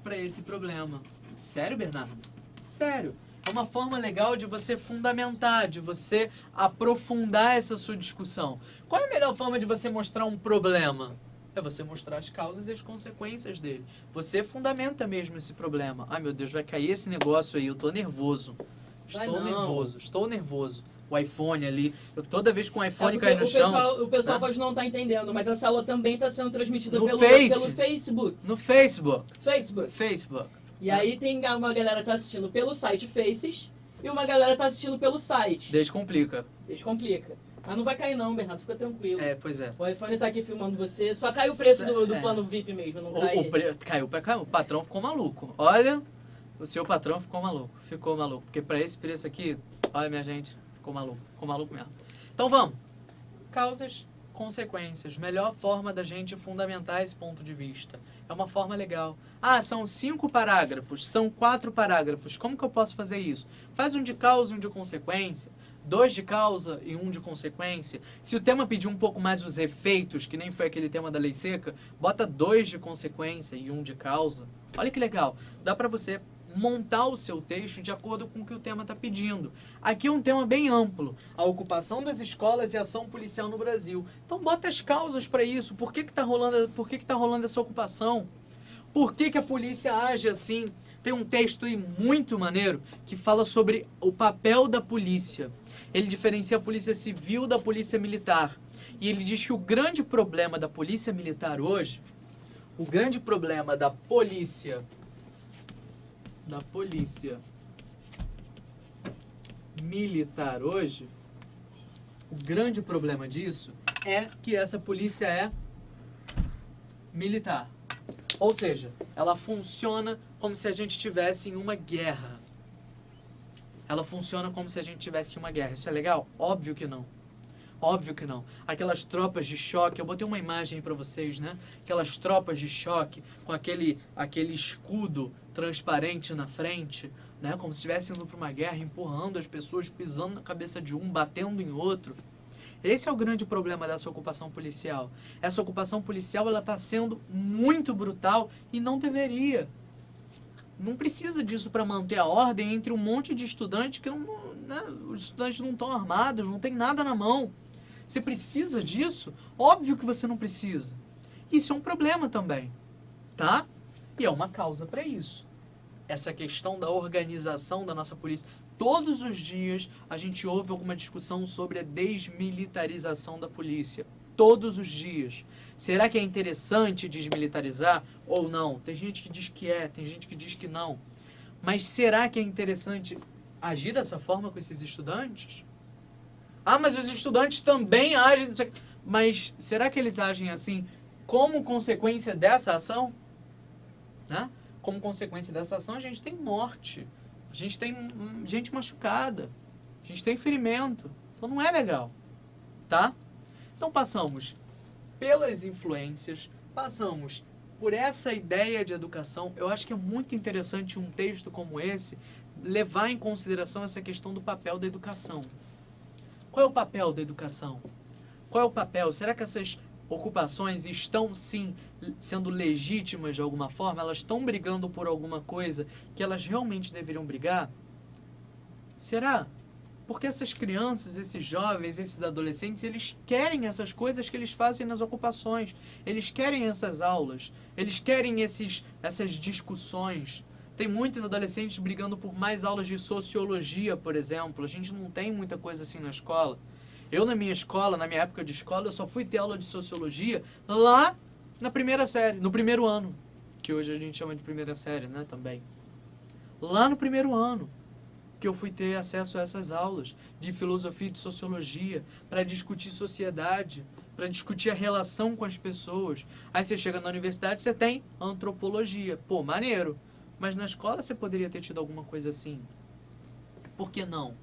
para esse problema. Sério, Bernardo? Sério. É uma forma legal de você fundamentar, de você aprofundar essa sua discussão. Qual é a melhor forma de você mostrar um problema? É você mostrar as causas e as consequências dele. Você fundamenta mesmo esse problema. Ai, meu Deus, vai cair esse negócio aí. Eu tô nervoso. Estou nervoso. O iPhone ali. Eu toda vez que o iPhone cai no chão... O pessoal pode não estar entendendo, mas essa aula também está sendo transmitida No pelo Facebook. No Facebook. Facebook. E aí tem uma galera que tá assistindo pelo site Faces e uma galera tá assistindo pelo site. Descomplica. Mas não vai cair não, Bernardo, fica tranquilo. É, pois é. O iPhone tá aqui filmando você, só cai o preço do plano VIP mesmo, não cai. Caiu. O patrão ficou maluco. Olha, o seu patrão ficou maluco. Porque pra esse preço aqui, olha minha gente, ficou maluco mesmo. Então vamos. Causas, consequências. Melhor forma da gente fundamentar esse ponto de vista. É uma forma legal. Ah, são 5 parágrafos, são 4 parágrafos. Como que eu posso fazer isso? Faz um de causa e um de consequência. 2 de causa e 1 de consequência. Se o tema pedir um pouco mais os efeitos, que nem foi aquele tema da lei seca, bota 2 de consequência e 1 de causa. Olha que legal. Dá pra você montar o seu texto de acordo com o que o tema está pedindo. Aqui é um tema bem amplo. A ocupação das escolas e a ação policial no Brasil. Então bota as causas para isso. Por que tá rolando essa ocupação? Por que a polícia age assim? Tem um texto aí muito maneiro que fala sobre o papel da polícia. Ele diferencia a polícia civil da polícia militar. E ele diz que o grande problema da polícia militar hoje, o grande problema da polícia militar hoje, o grande problema disso é que essa polícia é militar. Ou seja, ela funciona como se a gente estivesse em uma guerra. Isso é legal? Óbvio que não. Aquelas tropas de choque, eu botei uma imagem aí pra vocês, né? Aquelas tropas de choque com aquele escudo transparente na frente, né? Como se estivessem indo pra uma guerra, empurrando as pessoas, pisando na cabeça de um, batendo em outro. Esse é o grande problema dessa ocupação policial. Essa ocupação policial, ela tá sendo muito brutal e não deveria. Não precisa disso para manter a ordem entre um monte de estudantes que os estudantes não estão armados, não tem nada na mão. Você precisa disso? Óbvio que você não precisa. Isso é um problema também, tá? E é uma causa para isso. Essa questão da organização da nossa polícia. Todos os dias a gente ouve alguma discussão sobre a desmilitarização da polícia. Todos os dias. Será que é interessante desmilitarizar ou não? Tem gente que diz que é, tem gente que diz que não. Mas será que é interessante agir dessa forma com esses estudantes? Ah, mas os estudantes também agem... Mas será que eles agem assim como consequência dessa ação, né? Como consequência dessa ação, a gente tem morte, a gente tem gente machucada, a gente tem ferimento. Então não é legal, tá? Então passamos pelas influências, passamos por essa ideia de educação. Eu acho que é muito interessante um texto como esse levar em consideração essa questão do papel da educação. Qual é o papel da educação? Qual é o papel? Será que essas ocupações estão, sim, sendo legítimas de alguma forma? Elas estão brigando por alguma coisa que elas realmente deveriam brigar? Será? Porque essas crianças, esses jovens, esses adolescentes, eles querem essas coisas que eles fazem nas ocupações. Eles querem essas aulas. Eles querem essas discussões. Tem muitos adolescentes brigando por mais aulas de sociologia, por exemplo. A gente não tem muita coisa assim na escola. Eu, na minha escola, na minha época de escola, eu só fui ter aula de sociologia lá na primeira série, no primeiro ano. Que hoje a gente chama de primeira série, né, também. Lá no primeiro ano que eu fui ter acesso a essas aulas de filosofia e de sociologia, para discutir sociedade, para discutir a relação com as pessoas. Aí você chega na universidade, você tem antropologia. Pô, maneiro. Mas na escola você poderia ter tido alguma coisa assim. Por que não?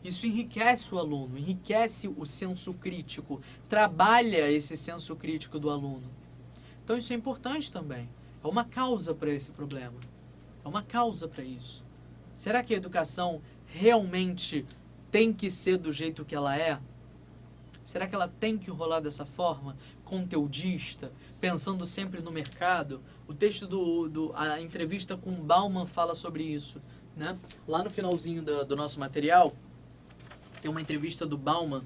Isso enriquece o aluno, enriquece o senso crítico, trabalha esse senso crítico do aluno. Então isso é importante também. É uma causa para esse problema. É uma causa para isso. Será que a educação realmente tem que ser do jeito que ela é? Será que ela tem que rolar dessa forma? Conteudista, pensando sempre no mercado? O texto a entrevista com Bauman fala sobre isso, né? Lá no finalzinho do nosso material, tem uma entrevista do Bauman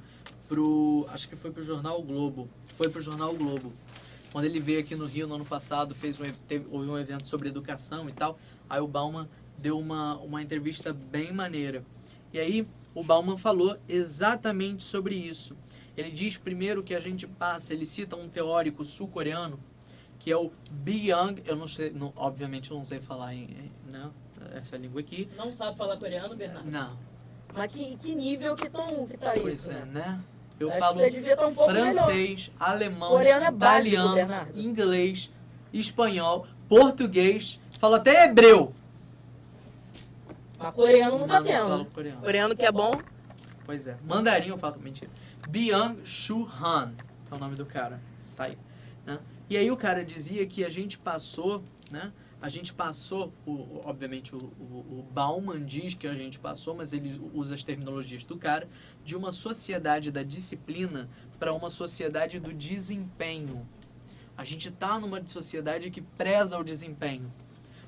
acho que foi pro Jornal Globo. Foi pro Jornal Globo. Quando ele veio aqui no Rio no ano passado, houve um evento sobre educação e tal. Aí o Bauman deu uma entrevista bem maneira. E aí o Bauman falou exatamente sobre isso. Ele diz primeiro que a gente passa, ele cita um teórico sul-coreano, que é o Byung, eu não sei, obviamente eu não sei falar né, essa língua aqui. Não sabe falar coreano, Bernardo? Não. Mas que nível que tá Pois isso, é, né? né? Eu Acho que falo você devia estar um pouco francês, alemão, Coreano é básico, italiano, Bernardo. inglês, espanhol, português, falo até hebreu. Mas coreano não tá Mas não falo tendo. coreano. Coreano que é bom. Pois é. Mandarim eu falo, mentira. Byung-Chul Han é o nome do cara. Tá aí. Né? E aí o cara dizia que a gente passou, né? A gente passou, obviamente o Bauman diz que a gente passou, mas ele usa as terminologias do cara, de uma sociedade da disciplina para uma sociedade do desempenho. A gente está numa sociedade que preza o desempenho,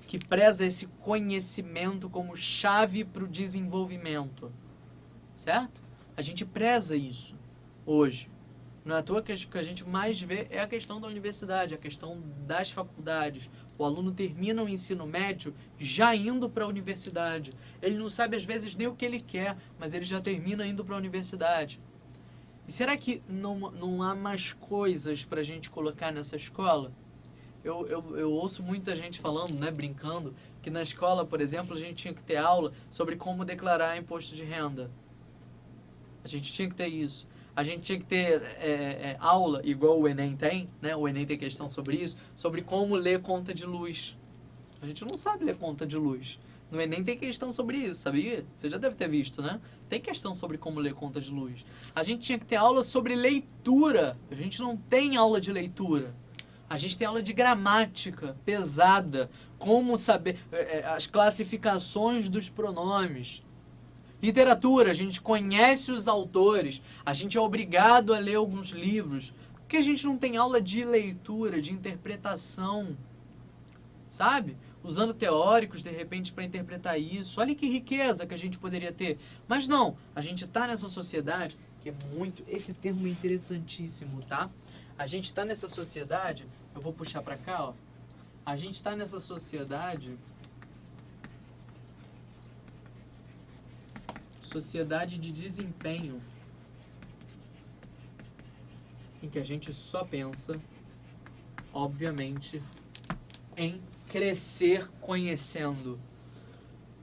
que preza esse conhecimento como chave para o desenvolvimento. Certo? A gente preza isso hoje. Não é à toa que a gente mais vê é a questão da universidade, a questão das faculdades. O aluno termina o ensino médio já indo para a universidade. Ele não sabe às vezes nem o que ele quer, mas ele já termina indo para a universidade. E será que não há mais coisas para a gente colocar nessa escola? Eu ouço muita gente falando, né, brincando, que na escola, por exemplo, a gente tinha que ter aula sobre como declarar imposto de renda. A gente tinha que ter isso. A gente tinha que ter aula, igual o Enem tem, né? O Enem tem questão sobre isso, sobre como ler conta de luz. A gente não sabe ler conta de luz. No Enem tem questão sobre isso, sabia? Você já deve ter visto, né? Tem questão sobre como ler conta de luz. A gente tinha que ter aula sobre leitura. A gente não tem aula de leitura. A gente tem aula de gramática pesada, como saber as classificações dos pronomes. Literatura, a gente conhece os autores, a gente é obrigado a ler alguns livros. Por que a gente não tem aula de leitura, de interpretação? Sabe? Usando teóricos, de repente, para interpretar isso. Olha que riqueza que a gente poderia ter. Mas não, a gente está nessa sociedade, que é muito... Esse termo é interessantíssimo, tá? A gente está nessa sociedade... Eu vou puxar para cá, ó. A gente está nessa sociedade... Sociedade de desempenho, em que a gente só pensa, obviamente, em crescer conhecendo.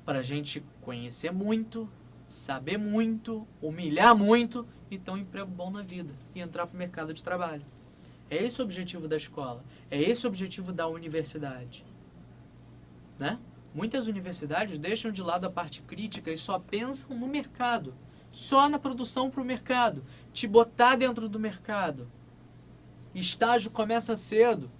Para a gente conhecer muito, saber muito, humilhar muito e ter um emprego bom na vida e entrar para o mercado de trabalho. É esse o objetivo da escola. É esse o objetivo da universidade. Né? Muitas universidades deixam de lado a parte crítica e só pensam no mercado. Só na produção para o mercado. Te botar dentro do mercado. Estágio começa cedo.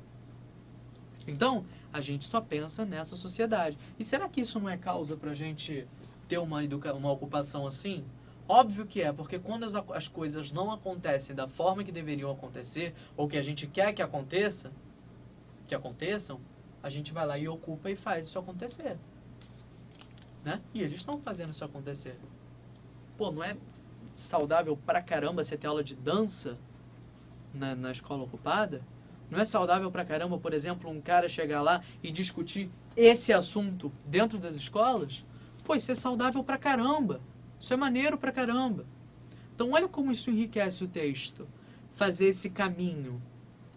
Então, a gente só pensa nessa sociedade. E será que isso não é causa para a gente ter uma ocupação assim? Óbvio que é, porque quando as coisas não acontecem da forma que deveriam acontecer, ou que a gente quer que aconteçam, a gente vai lá e ocupa e faz isso acontecer. Né? E eles estão fazendo isso acontecer. Pô, não é saudável pra caramba você ter aula de dança na escola ocupada? Não é saudável pra caramba, por exemplo, um cara chegar lá e discutir esse assunto dentro das escolas? Pô, isso é saudável pra caramba. Isso é maneiro pra caramba. Então olha como isso enriquece o texto. Fazer esse caminho,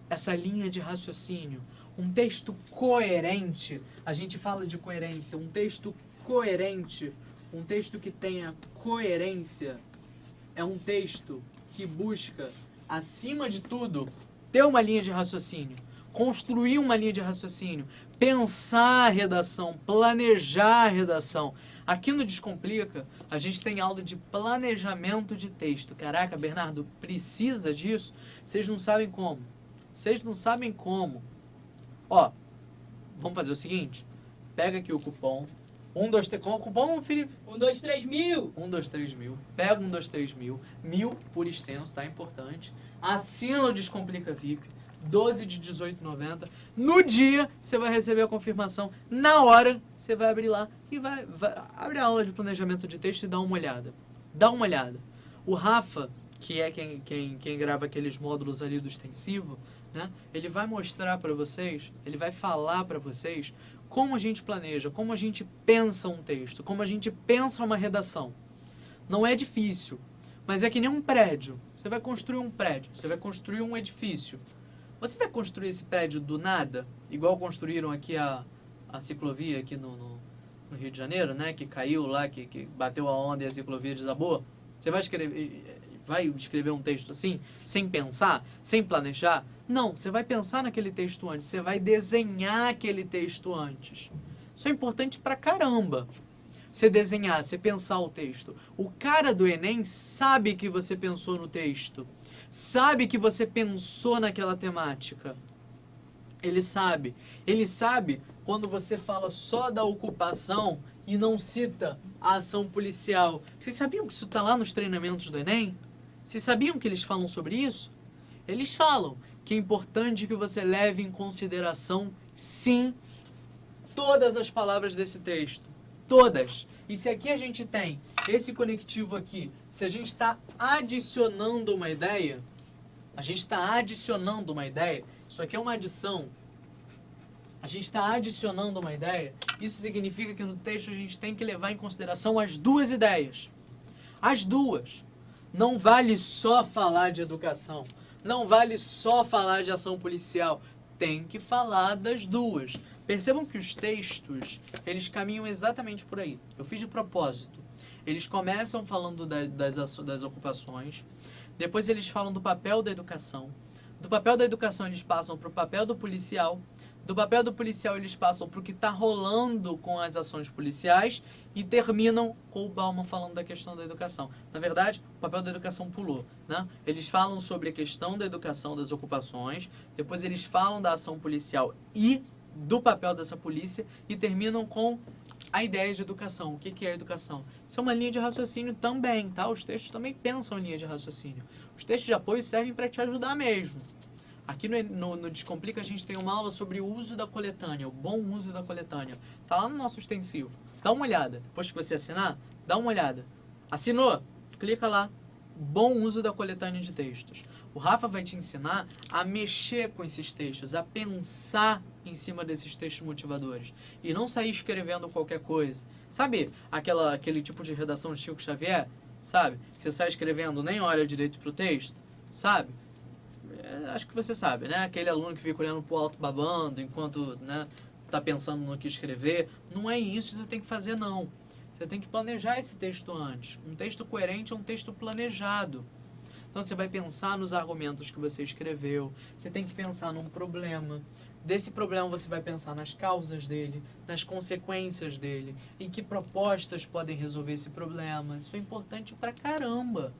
essa linha de raciocínio. Um texto coerente, a gente fala de coerência, um texto coerente, um texto que tenha coerência, é um texto que busca, acima de tudo, ter uma linha de raciocínio, construir uma linha de raciocínio, pensar a redação, planejar a redação. Aqui no Descomplica, a gente tem aula de planejamento de texto. Caraca, Bernardo, precisa disso? Vocês não sabem como. Vocês não sabem como. Ó, vamos fazer o seguinte. Pega aqui o cupom. 1, 2, 3... Qual é o cupom, Felipe? 1, 2, 3 mil. 1, 2, 3 mil. Pega 1, 2, 3 mil. 1000 por extenso, tá? Importante. Assina o Descomplica VIP. 12 de 18,90. No dia, você vai receber a confirmação. Na hora, você vai abrir lá e vai abrir a aula de planejamento de texto e dar uma olhada. Dá uma olhada. O Rafa, que é quem grava aqueles módulos ali do extensivo, né? Ele vai mostrar para vocês, ele vai falar para vocês como a gente planeja, como a gente pensa um texto, como a gente pensa uma redação. Não é difícil, mas é que nem um prédio. Você vai construir um prédio, você vai construir um edifício. Você vai construir esse prédio do nada, igual construíram aqui a ciclovia aqui no Rio de Janeiro, né? Que caiu lá, que bateu a onda e a ciclovia desabou. Você vai escrever um texto assim, sem pensar, sem planejar? Não, você vai pensar naquele texto antes, você vai desenhar aquele texto antes. Isso é importante pra caramba. Você desenhar, você pensar o texto. O cara do Enem sabe que você pensou no texto. Sabe que você pensou naquela temática. Ele sabe. Ele sabe quando você fala só da ocupação e não cita a ação policial. Vocês sabiam que isso está lá nos treinamentos do Enem? Vocês sabiam que eles falam sobre isso? Eles falam que é importante que você leve em consideração, sim, todas as palavras desse texto. Todas. E se aqui a gente tem esse conectivo aqui, se a gente está adicionando uma ideia, isso aqui é uma adição, a gente está adicionando uma ideia, isso significa que no texto a gente tem que levar em consideração as duas ideias. As duas. Não vale só falar de educação, não vale só falar de ação policial, tem que falar das duas. Percebam que os textos, eles caminham exatamente por aí. Eu fiz de propósito. Eles começam falando das ocupações, depois eles falam do papel da educação. Do papel da educação eles passam para o papel do policial. Do papel do policial eles passam para o que está rolando com as ações policiais e terminam com o Bauman falando da questão da educação. Na verdade, o papel da educação pulou, né? Eles falam sobre a questão da educação, das ocupações, depois eles falam da ação policial e do papel dessa polícia e terminam com a ideia de educação. O que é a educação? Isso é uma linha de raciocínio também, tá? Os textos também pensam em linha de raciocínio. Os textos de apoio servem para te ajudar mesmo. Aqui no Descomplica a gente tem uma aula sobre o uso da coletânea, o bom uso da coletânea. Tá lá no nosso extensivo. Dá uma olhada. Depois que você assinar, dá uma olhada. Assinou? Clica lá. Bom uso da coletânea de textos. O Rafa vai te ensinar a mexer com esses textos, a pensar em cima desses textos motivadores. E não sair escrevendo qualquer coisa. Sabe aquele tipo de redação de Chico Xavier? Sabe? Que você sai escrevendo, nem olha direito pro texto. Sabe? Acho que você sabe, né? Aquele aluno que fica olhando pro alto babando enquanto, né, tá pensando no que escrever. Não é isso que você tem que fazer, não. Você tem que planejar esse texto antes. Um texto coerente é um texto planejado. Então você vai pensar nos argumentos que você escreveu, você tem que pensar num problema. Desse problema você vai pensar nas causas dele, nas consequências dele, em que propostas podem resolver esse problema. Isso é importante pra caramba.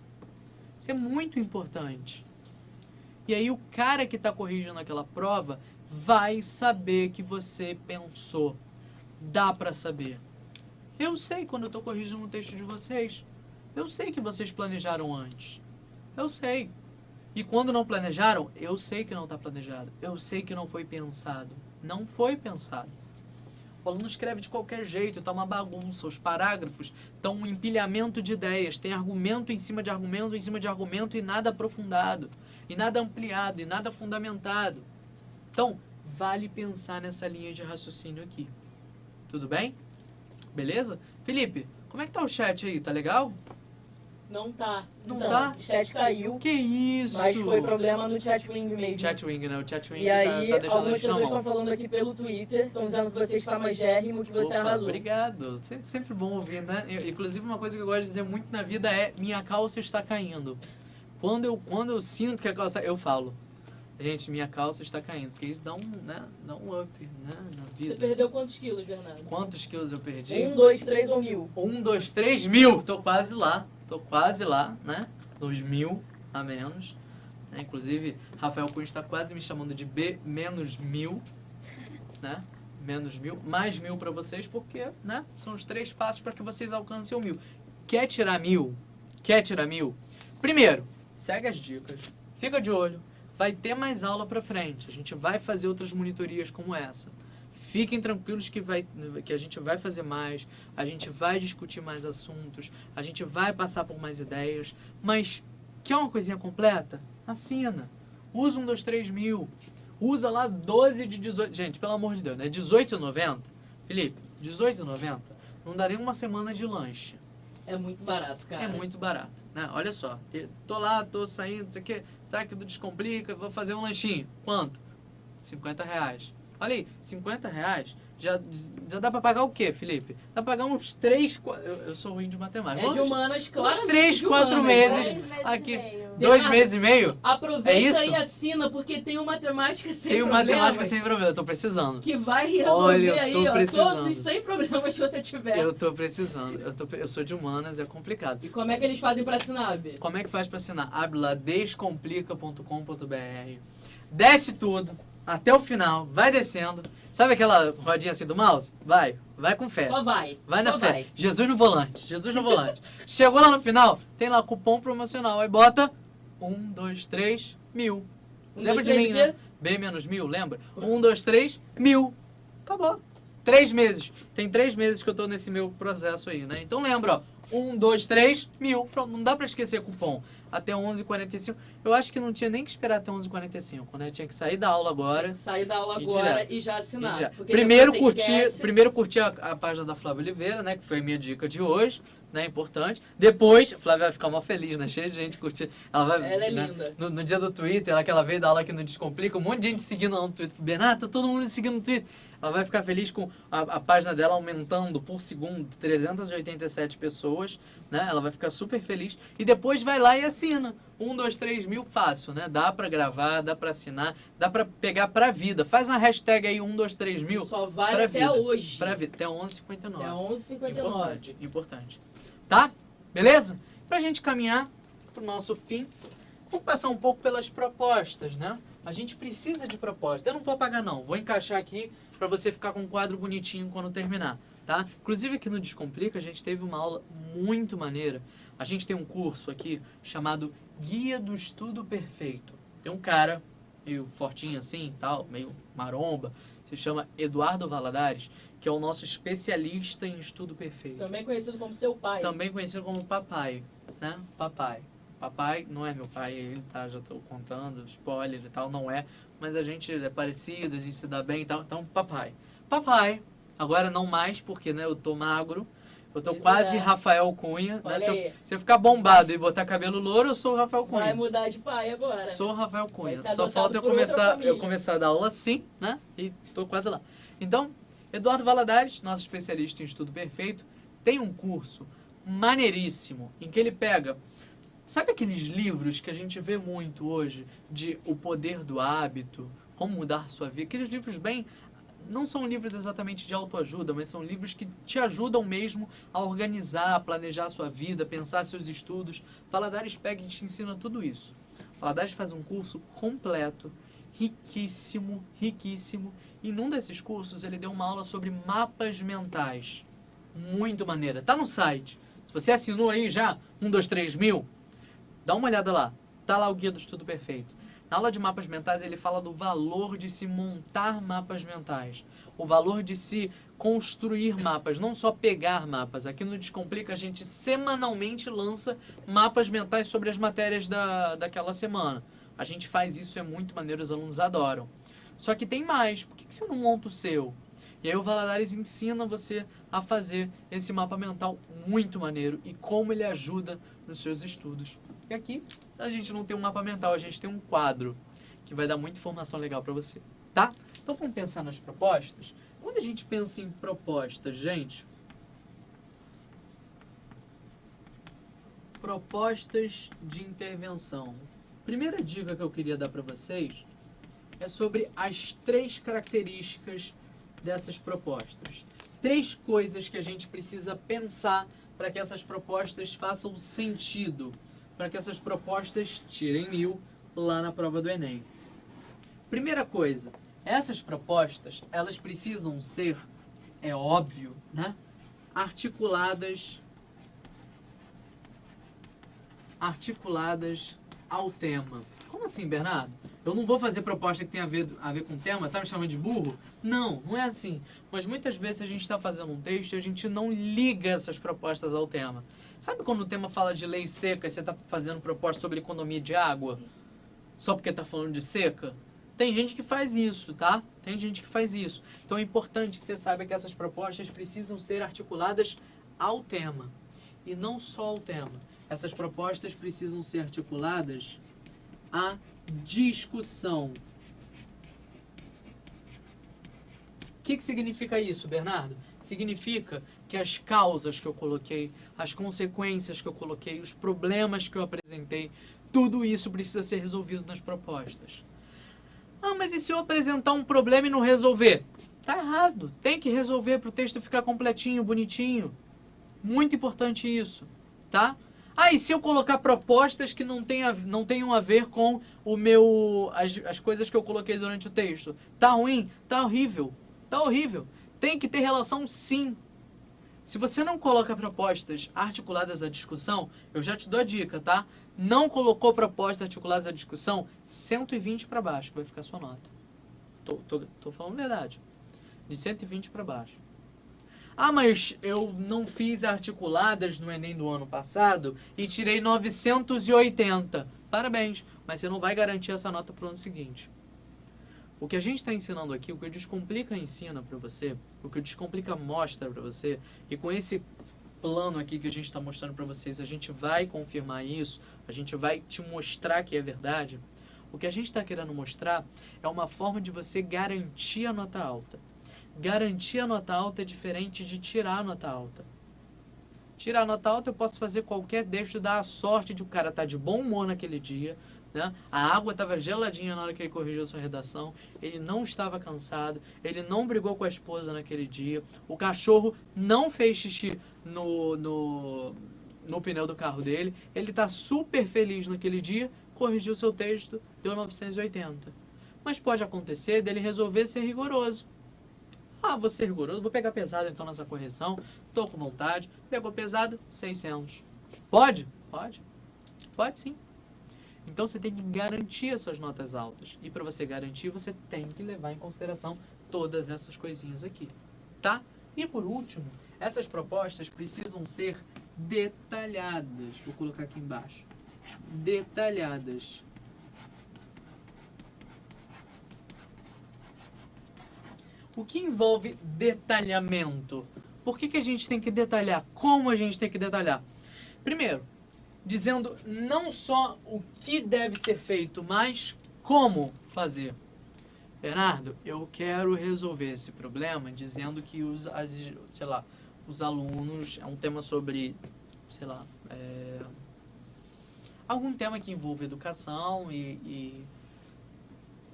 Isso é muito importante. E aí o cara que está corrigindo aquela prova vai saber que você pensou. Dá pra saber. Eu sei quando eu estou corrigindo o texto de vocês. Eu sei que vocês planejaram antes. Eu sei. E quando não planejaram, eu sei que não está planejado. Eu sei que não foi pensado. Não foi pensado. O aluno escreve de qualquer jeito, está uma bagunça. Os parágrafos estão um empilhamento de ideias. Tem argumento em cima de argumento, em cima de argumento e nada aprofundado. E nada ampliado, e nada fundamentado. Então, vale pensar nessa linha de raciocínio aqui. Tudo bem? Beleza? Felipe, como é que tá o chat aí? Tá legal? Não tá. Não Então, tá? O chat caiu, Que isso? mas foi problema no Chatwing mesmo. Chatwing, né? O Chatwing E aí, tá deixando a algumas gente na pessoas mão. estão falando aqui pelo Twitter, estão dizendo que você está magérrimo, que você Opa, arrasou. obrigado. Sempre bom ouvir, né? Inclusive, uma coisa que eu gosto de dizer muito na vida é minha calça está caindo. Quando eu sinto que a calça... Eu falo, gente, minha calça está caindo. Porque isso dá dá um up, né? Na vida. Você perdeu quantos quilos, Bernardo? Quantos quilos eu perdi? 1, 2, 3 ou 1000? 1, 2, 3 mil. Tô quase lá, né? Nos 1000 a menos. Né? Inclusive, Rafael Cunha está quase me chamando de B menos 1000, né? Menos 1000, mais 1000 para vocês, porque, né? São os 3 passos para que vocês alcancem o 1000. Quer tirar 1000? Quer tirar 1000? Primeiro, segue as dicas, fica de olho. Vai ter mais aula para frente. A gente vai fazer outras monitorias como essa. Fiquem tranquilos que a gente vai fazer mais, a gente vai discutir mais assuntos, a gente vai passar por mais ideias, mas quer uma coisinha completa? Assina. Usa 1, 2, 3 mil. Usa lá 12 de 18. Gente, pelo amor de Deus, né? R$18,90? Felipe, R$18,90 não daria uma semana de lanche. É muito barato, cara. É muito barato, né? Olha só, tô saindo, isso aqui, sabe que do Descomplica, vou fazer um lanchinho. Quanto? R$50. Olha aí, R$50 já dá pra pagar o quê, Felipe? Dá pra pagar uns 3, 4... Eu sou ruim de matemática. É de humanas, claro. Uns 3, 4 meses aqui. 2 Bernardo, meses e meio? Aproveita É isso? e assina, porque tem o matemática sem Tenho problemas. matemática sem problema, eu tô precisando. Que vai resolver Olha, eu tô aí, ó, precisando. todos os 100 problemas que você tiver. Eu tô precisando. Eu sou de humanas, é complicado. E como é que eles fazem pra assinar, B? Como é que faz pra assinar? Abre lá descomplica.com.br. Desce tudo, até o final, vai descendo. Sabe aquela rodinha assim do mouse? Vai com fé. Só vai. Vai só na fé. vai. Jesus no volante. Jesus no volante. Chegou lá no final, tem lá cupom promocional. Aí bota 1, 2, 3, 1000. Lembra de mim, né? B menos 1000, lembra? 1, 2, 3, 1000. Acabou. 3 meses. Tem 3 meses que eu tô nesse meu processo aí, né? Então lembra, ó. 1, 2, 3, 1000. Pronto, não dá pra esquecer cupom. Até 11h45. Eu acho que não tinha nem que esperar até 11h45, né? Tinha que sair da aula agora. Sair da aula E agora direto. e já assinar. Direto. Porque Primeiro depois você esquece. curtir a página da Flávia Oliveira, né? Que foi a minha dica de hoje, né? Importante. Depois, a Flávia vai ficar mal feliz, né? Cheia de gente curtir. Ela é né? linda. No dia do Twitter, ela que ela veio dar aula aqui no Descomplica, um monte de gente seguindo ela no Twitter. Bernardo, tá todo mundo seguindo no Twitter. Ela vai ficar feliz com a página dela aumentando por segundo 387 pessoas, né? Ela vai ficar super feliz. E depois vai lá e assina. 1, 2, 3 mil, fácil, né? Dá pra gravar, dá pra assinar, dá pra pegar pra vida. Faz uma hashtag aí, 1, 2, 3 mil. Só vai pra até vida. hoje. Pra vida, até 11h59. É 11h59. Importante. Tá? Beleza? Pra gente caminhar pro nosso fim, vamos passar um pouco pelas propostas, né? A gente precisa de proposta. Eu não vou apagar, não. Vou encaixar aqui para você ficar com um quadro bonitinho quando terminar, tá? Inclusive aqui no Descomplica a gente teve uma aula muito maneira. A gente tem um curso aqui chamado Guia do Estudo Perfeito. Tem um cara, meio fortinho assim, tal, meio maromba, se chama Eduardo Valadares, que é o nosso especialista em estudo perfeito. Também conhecido como seu pai. Também conhecido como papai, né? Papai. Papai não é meu pai, ele tá, já tô contando, spoiler e tal, não é. Mas a gente é parecido, a gente se dá bem e tal. Então, papai. Papai. Agora não mais, porque, né, eu tô magro. Eu tô Pois quase é. Rafael Cunha. Né? Olha aí. Se eu ficar bombado e botar cabelo louro, eu sou o Rafael Cunha. Vai mudar de pai agora. Sou Rafael Cunha. Vai ser Só adotado falta por outra família. eu começar a dar aula assim, né? E tô quase lá. Então, Eduardo Valadares, nosso especialista em estudo perfeito, tem um curso maneiríssimo em que ele pega Sabe aqueles livros que a gente vê muito hoje de O Poder do Hábito, Como Mudar Sua Vida? Aqueles livros bem... Não são livros exatamente de autoajuda, mas são livros que te ajudam mesmo a organizar, a planejar a sua vida, pensar seus estudos. Valadares Peg te ensina tudo isso. Valadares faz um curso completo, riquíssimo, riquíssimo. E num desses cursos ele deu uma aula sobre mapas mentais. Muito maneira. Tá no site. Se você assinou aí já, 123.000, dá uma olhada lá. Tá lá o Guia do Estudo Perfeito. Na aula de mapas mentais, ele fala do valor de se montar mapas mentais. O valor de se construir mapas, não só pegar mapas. Aqui no Descomplica, a gente semanalmente lança mapas mentais sobre as matérias daquela semana. A gente faz isso, é muito maneiro, os alunos adoram. Só que tem mais. Por que você não monta o seu? E aí o Valadares ensina você a fazer esse mapa mental muito maneiro e como ele ajuda nos seus estudos. E aqui a gente não tem um mapa mental, a gente tem um quadro que vai dar muita informação legal para você, tá? Então vamos pensar nas propostas. Quando a gente pensa em propostas, gente, propostas de intervenção. Primeira dica que eu queria dar para vocês é sobre as 3 características dessas propostas. 3 coisas que a gente precisa pensar para que essas propostas façam sentido, para que essas propostas tirem 1000 lá na prova do Enem. Primeira coisa, essas propostas, elas precisam ser, é óbvio, né, articuladas ao tema. Como assim, Bernardo? Eu não vou fazer proposta que tenha a ver com o tema? Tá me chamando de burro? Não, não é assim. Mas muitas vezes a gente está fazendo um texto e a gente não liga essas propostas ao tema. Sabe quando o tema fala de lei seca e você está fazendo proposta sobre economia de água? Só porque está falando de seca? Tem gente que faz isso, tá? Tem gente que faz isso. Então é importante que você saiba que essas propostas precisam ser articuladas ao tema. E não só ao tema. Essas propostas precisam ser articuladas à discussão. O que significa isso, Bernardo? Significa que as causas que eu coloquei, as consequências que eu coloquei, os problemas que eu apresentei, tudo isso precisa ser resolvido nas propostas. Ah, mas e se eu apresentar um problema e não resolver? Tá errado. Tem que resolver para o texto ficar completinho, bonitinho. Muito importante isso, tá? Ah, e se eu colocar propostas que não tenham a ver com as coisas que eu coloquei durante o texto? Tá ruim? Tá horrível. Tá horrível. Tem que ter relação, sim. Se você não coloca propostas articuladas à discussão, eu já te dou a dica, tá? Não colocou propostas articuladas à discussão, 120 para baixo, que vai ficar a sua nota. Tô falando a verdade. De 120 para baixo. Ah, mas eu não fiz articuladas no Enem do ano passado e tirei 980. Parabéns, mas você não vai garantir essa nota para o ano seguinte. O que a gente está ensinando aqui, o que o Descomplica ensina para você, o que o Descomplica mostra para você, e com esse plano aqui que a gente está mostrando para vocês, a gente vai confirmar isso, a gente vai te mostrar que é verdade. O que a gente está querendo mostrar é uma forma de você garantir a nota alta. Garantir a nota alta é diferente de tirar a nota alta. Tirar a nota alta eu posso fazer qualquer deixo, dar a sorte de o cara estar de bom humor naquele dia, né? A água estava geladinha na hora que ele corrigiu sua redação, ele não estava cansado, ele não brigou com a esposa naquele dia, o cachorro não fez xixi no pneu do carro dele, ele está super feliz naquele dia, corrigiu seu texto, deu 980. Mas pode acontecer dele resolver ser rigoroso. Ah, vou ser rigoroso, vou pegar pesado então nessa correção, tô com vontade, pegou pesado, 600. Pode? Pode. Pode sim. Então você tem que garantir essas notas altas. E para você garantir, você tem que levar em consideração todas essas coisinhas aqui, tá? E por último, essas propostas precisam ser detalhadas. Vou colocar aqui embaixo. Detalhadas. O que envolve detalhamento? Por que a gente tem que detalhar? Como a gente tem que detalhar? Primeiro, dizendo não só o que deve ser feito, mas como fazer. Bernardo, eu quero resolver esse problema dizendo que os alunos, é um tema sobre, algum tema que envolva educação e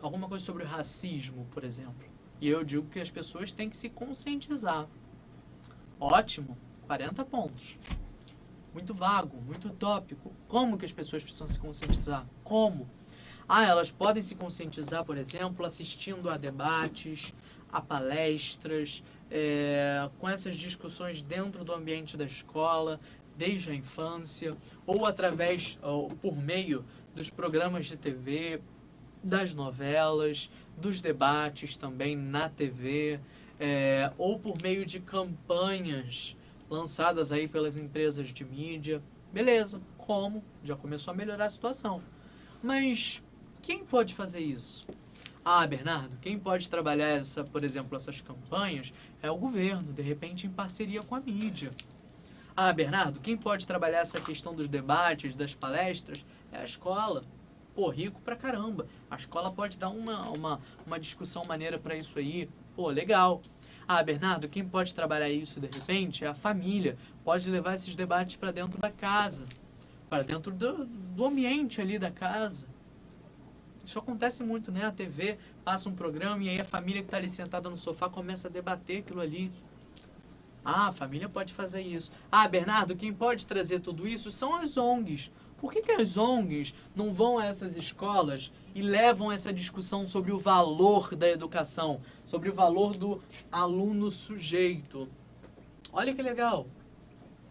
alguma coisa sobre o racismo, por exemplo. E eu digo que as pessoas têm que se conscientizar. Ótimo, 40 pontos. Muito vago, muito utópico. Como que as pessoas precisam se conscientizar? Como? Elas podem se conscientizar, por exemplo, assistindo a debates, a palestras, com essas discussões dentro do ambiente da escola, desde a infância, ou ou por meio dos programas de TV, das novelas, dos debates também na TV, ou por meio de campanhas lançadas aí pelas empresas de mídia. Beleza, como? Já começou a melhorar a situação. Mas quem pode fazer isso? Bernardo, quem pode trabalhar, por exemplo, essas campanhas é o governo, de repente em parceria com a mídia. Bernardo, quem pode trabalhar essa questão dos debates, das palestras, é a escola. Pô, rico pra caramba. A escola pode dar uma discussão maneira para isso aí. Pô, legal. Bernardo, quem pode trabalhar isso de repente é a família. Pode levar esses debates para dentro da casa, para dentro do ambiente ali da casa. Isso acontece muito, né? A TV passa um programa e aí a família que está ali sentada no sofá começa a debater aquilo ali. A família pode fazer isso. Bernardo, quem pode trazer tudo isso são as ONGs. Por que as ONGs não vão a essas escolas e levam essa discussão sobre o valor da educação, sobre o valor do aluno sujeito? Olha que legal.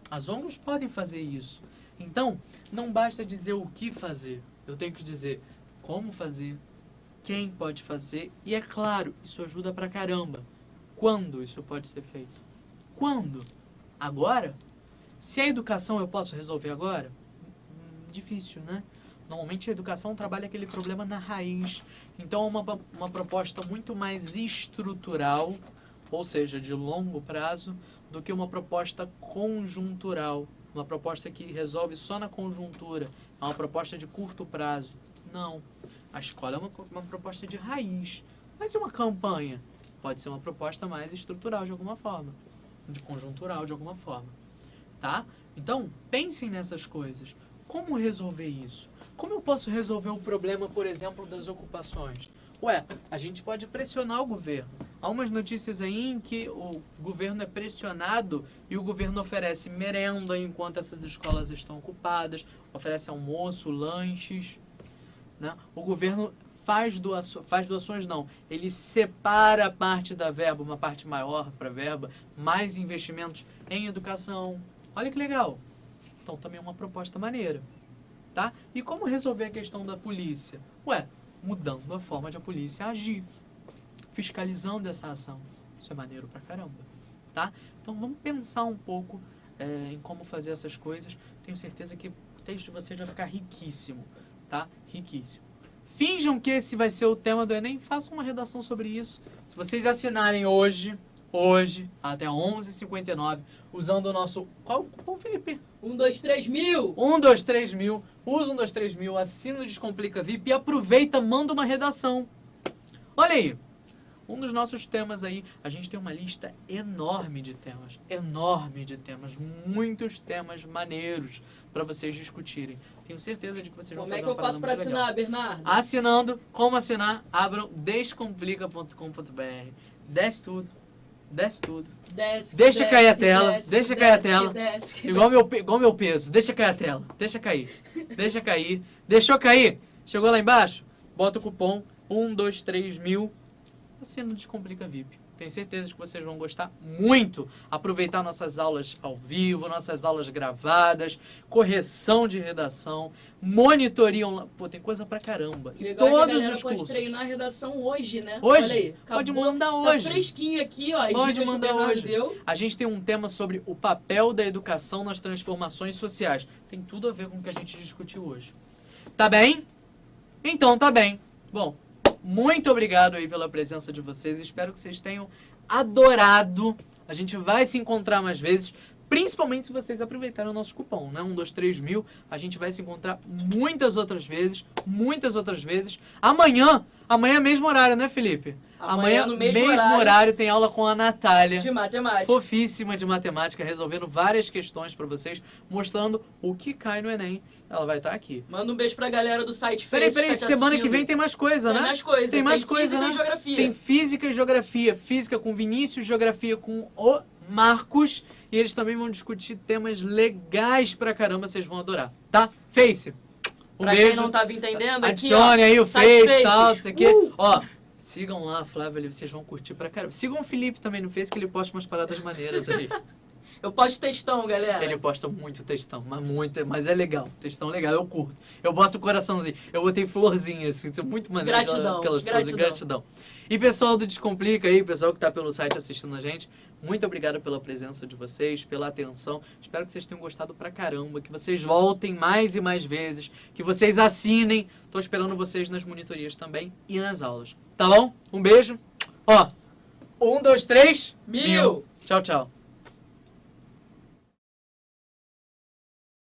As ONGs podem fazer isso. Então, não basta dizer o que fazer. Eu tenho que dizer como fazer, quem pode fazer e, é claro, isso ajuda pra caramba. Quando isso pode ser feito? Quando? Agora? Se a educação eu posso resolver agora? Difícil, né? Normalmente a educação trabalha aquele problema na raiz. Então é uma proposta muito mais estrutural, ou seja, de longo prazo, do que uma proposta conjuntural. Uma proposta que resolve só na conjuntura. É uma proposta de curto prazo. Não. A escola é uma proposta de raiz. Mas e uma campanha? Pode ser uma proposta mais estrutural de alguma forma. De conjuntural de alguma forma. Tá? Então, pensem nessas coisas. Como resolver isso? Como eu posso resolver o problema, por exemplo, das ocupações? A gente pode pressionar o governo. Há umas notícias aí em que o governo é pressionado e o governo oferece merenda enquanto essas escolas estão ocupadas, oferece almoço, lanches, né? O governo faz doações não, ele separa parte da verba, uma parte maior para a verba, mais investimentos em educação. Olha que legal. Então também é uma proposta maneira, tá? E como resolver a questão da polícia? Mudando a forma de a polícia agir, fiscalizando essa ação. Isso é maneiro pra caramba, tá? Então vamos pensar um pouco em como fazer essas coisas. Tenho certeza que o texto de vocês vai ficar riquíssimo, tá? Riquíssimo. Finjam que esse vai ser o tema do Enem, façam uma redação sobre isso. Se vocês assinarem hoje, até 11h59, usando o nosso... Qual, Felipe? 123.000! 123.000. Usa 123.000, assina o Descomplica VIP e aproveita, manda uma redação. Olha aí. Um dos nossos temas aí, a gente tem uma lista enorme de temas. Muitos temas maneiros para vocês discutirem. Tenho certeza de que vocês vão fazer Como é que eu faço para assinar, Bernardo? Assinando, como assinar? Abram descomplica.com.br. Desce tudo. Deixa cair a tela. Igual meu peso. Deixa cair a tela. Deixa cair. Deixou cair? Chegou lá embaixo? Bota o cupom 123.000. Assina o Descomplica VIP. Tenho certeza de que vocês vão gostar muito. Aproveitar nossas aulas ao vivo, nossas aulas gravadas, correção de redação, monitoria online. Pô, tem coisa pra caramba. E legal todos que a galera os pode cursos. treinar a redação hoje, né? Hoje? Olha aí, Pode acabou, mandar hoje. Tá fresquinho aqui, ó. as Pode dicas que o mandar Bernardo hoje. deu. A gente tem um tema sobre o papel da educação nas transformações sociais. Tem tudo a ver com o que a gente discutiu hoje. Tá bem? Então tá bem. Bom, muito obrigado aí pela presença de vocês. Espero que vocês tenham adorado. A gente vai se encontrar mais vezes, principalmente se vocês aproveitarem o nosso cupom, né? 123.000. A gente vai se encontrar muitas outras vezes. Amanhã Amanhã é mesmo horário, né, Felipe? Amanhã, no mesmo horário, horário, tem aula com a Natália. de matemática. Fofíssima de matemática, resolvendo várias questões pra vocês, mostrando o que cai no Enem. Ela vai estar aqui. Manda um beijo pra galera do site Peraí, Face. peraí, semana que vem tem mais coisa, Tem né? mais coisa. Tem mais coisa, física né? e geografia. Tem física e geografia. Física com Vinícius, geografia com o Marcos. E eles também vão discutir temas legais pra caramba, vocês vão adorar, tá? Face, um Pra beijo. quem não tava entendendo, Adicione aqui, aí ó, o site Face e tal, não sei o quê. Uh! Ó, sigam lá, Flávio, ali, vocês vão curtir pra caramba. Sigam o Felipe também no Face, que ele posta umas paradas maneiras aí. Eu posto textão, galera. Ele posta muito textão, mas é legal. Textão legal, eu curto. Eu boto o coraçãozinho. Eu botei florzinha, assim, isso é muito maneiro. Gratidão, Aquelas florzinhas, gratidão. E pessoal do Descomplica aí, pessoal que tá pelo site assistindo a gente, muito obrigado pela presença de vocês, pela atenção. Espero que vocês tenham gostado pra caramba, que vocês voltem mais e mais vezes, que vocês assinem. Tô esperando vocês nas monitorias também e nas aulas. Tá bom? Um beijo. Ó, 1, 2, 3. 1000. Tchau, tchau.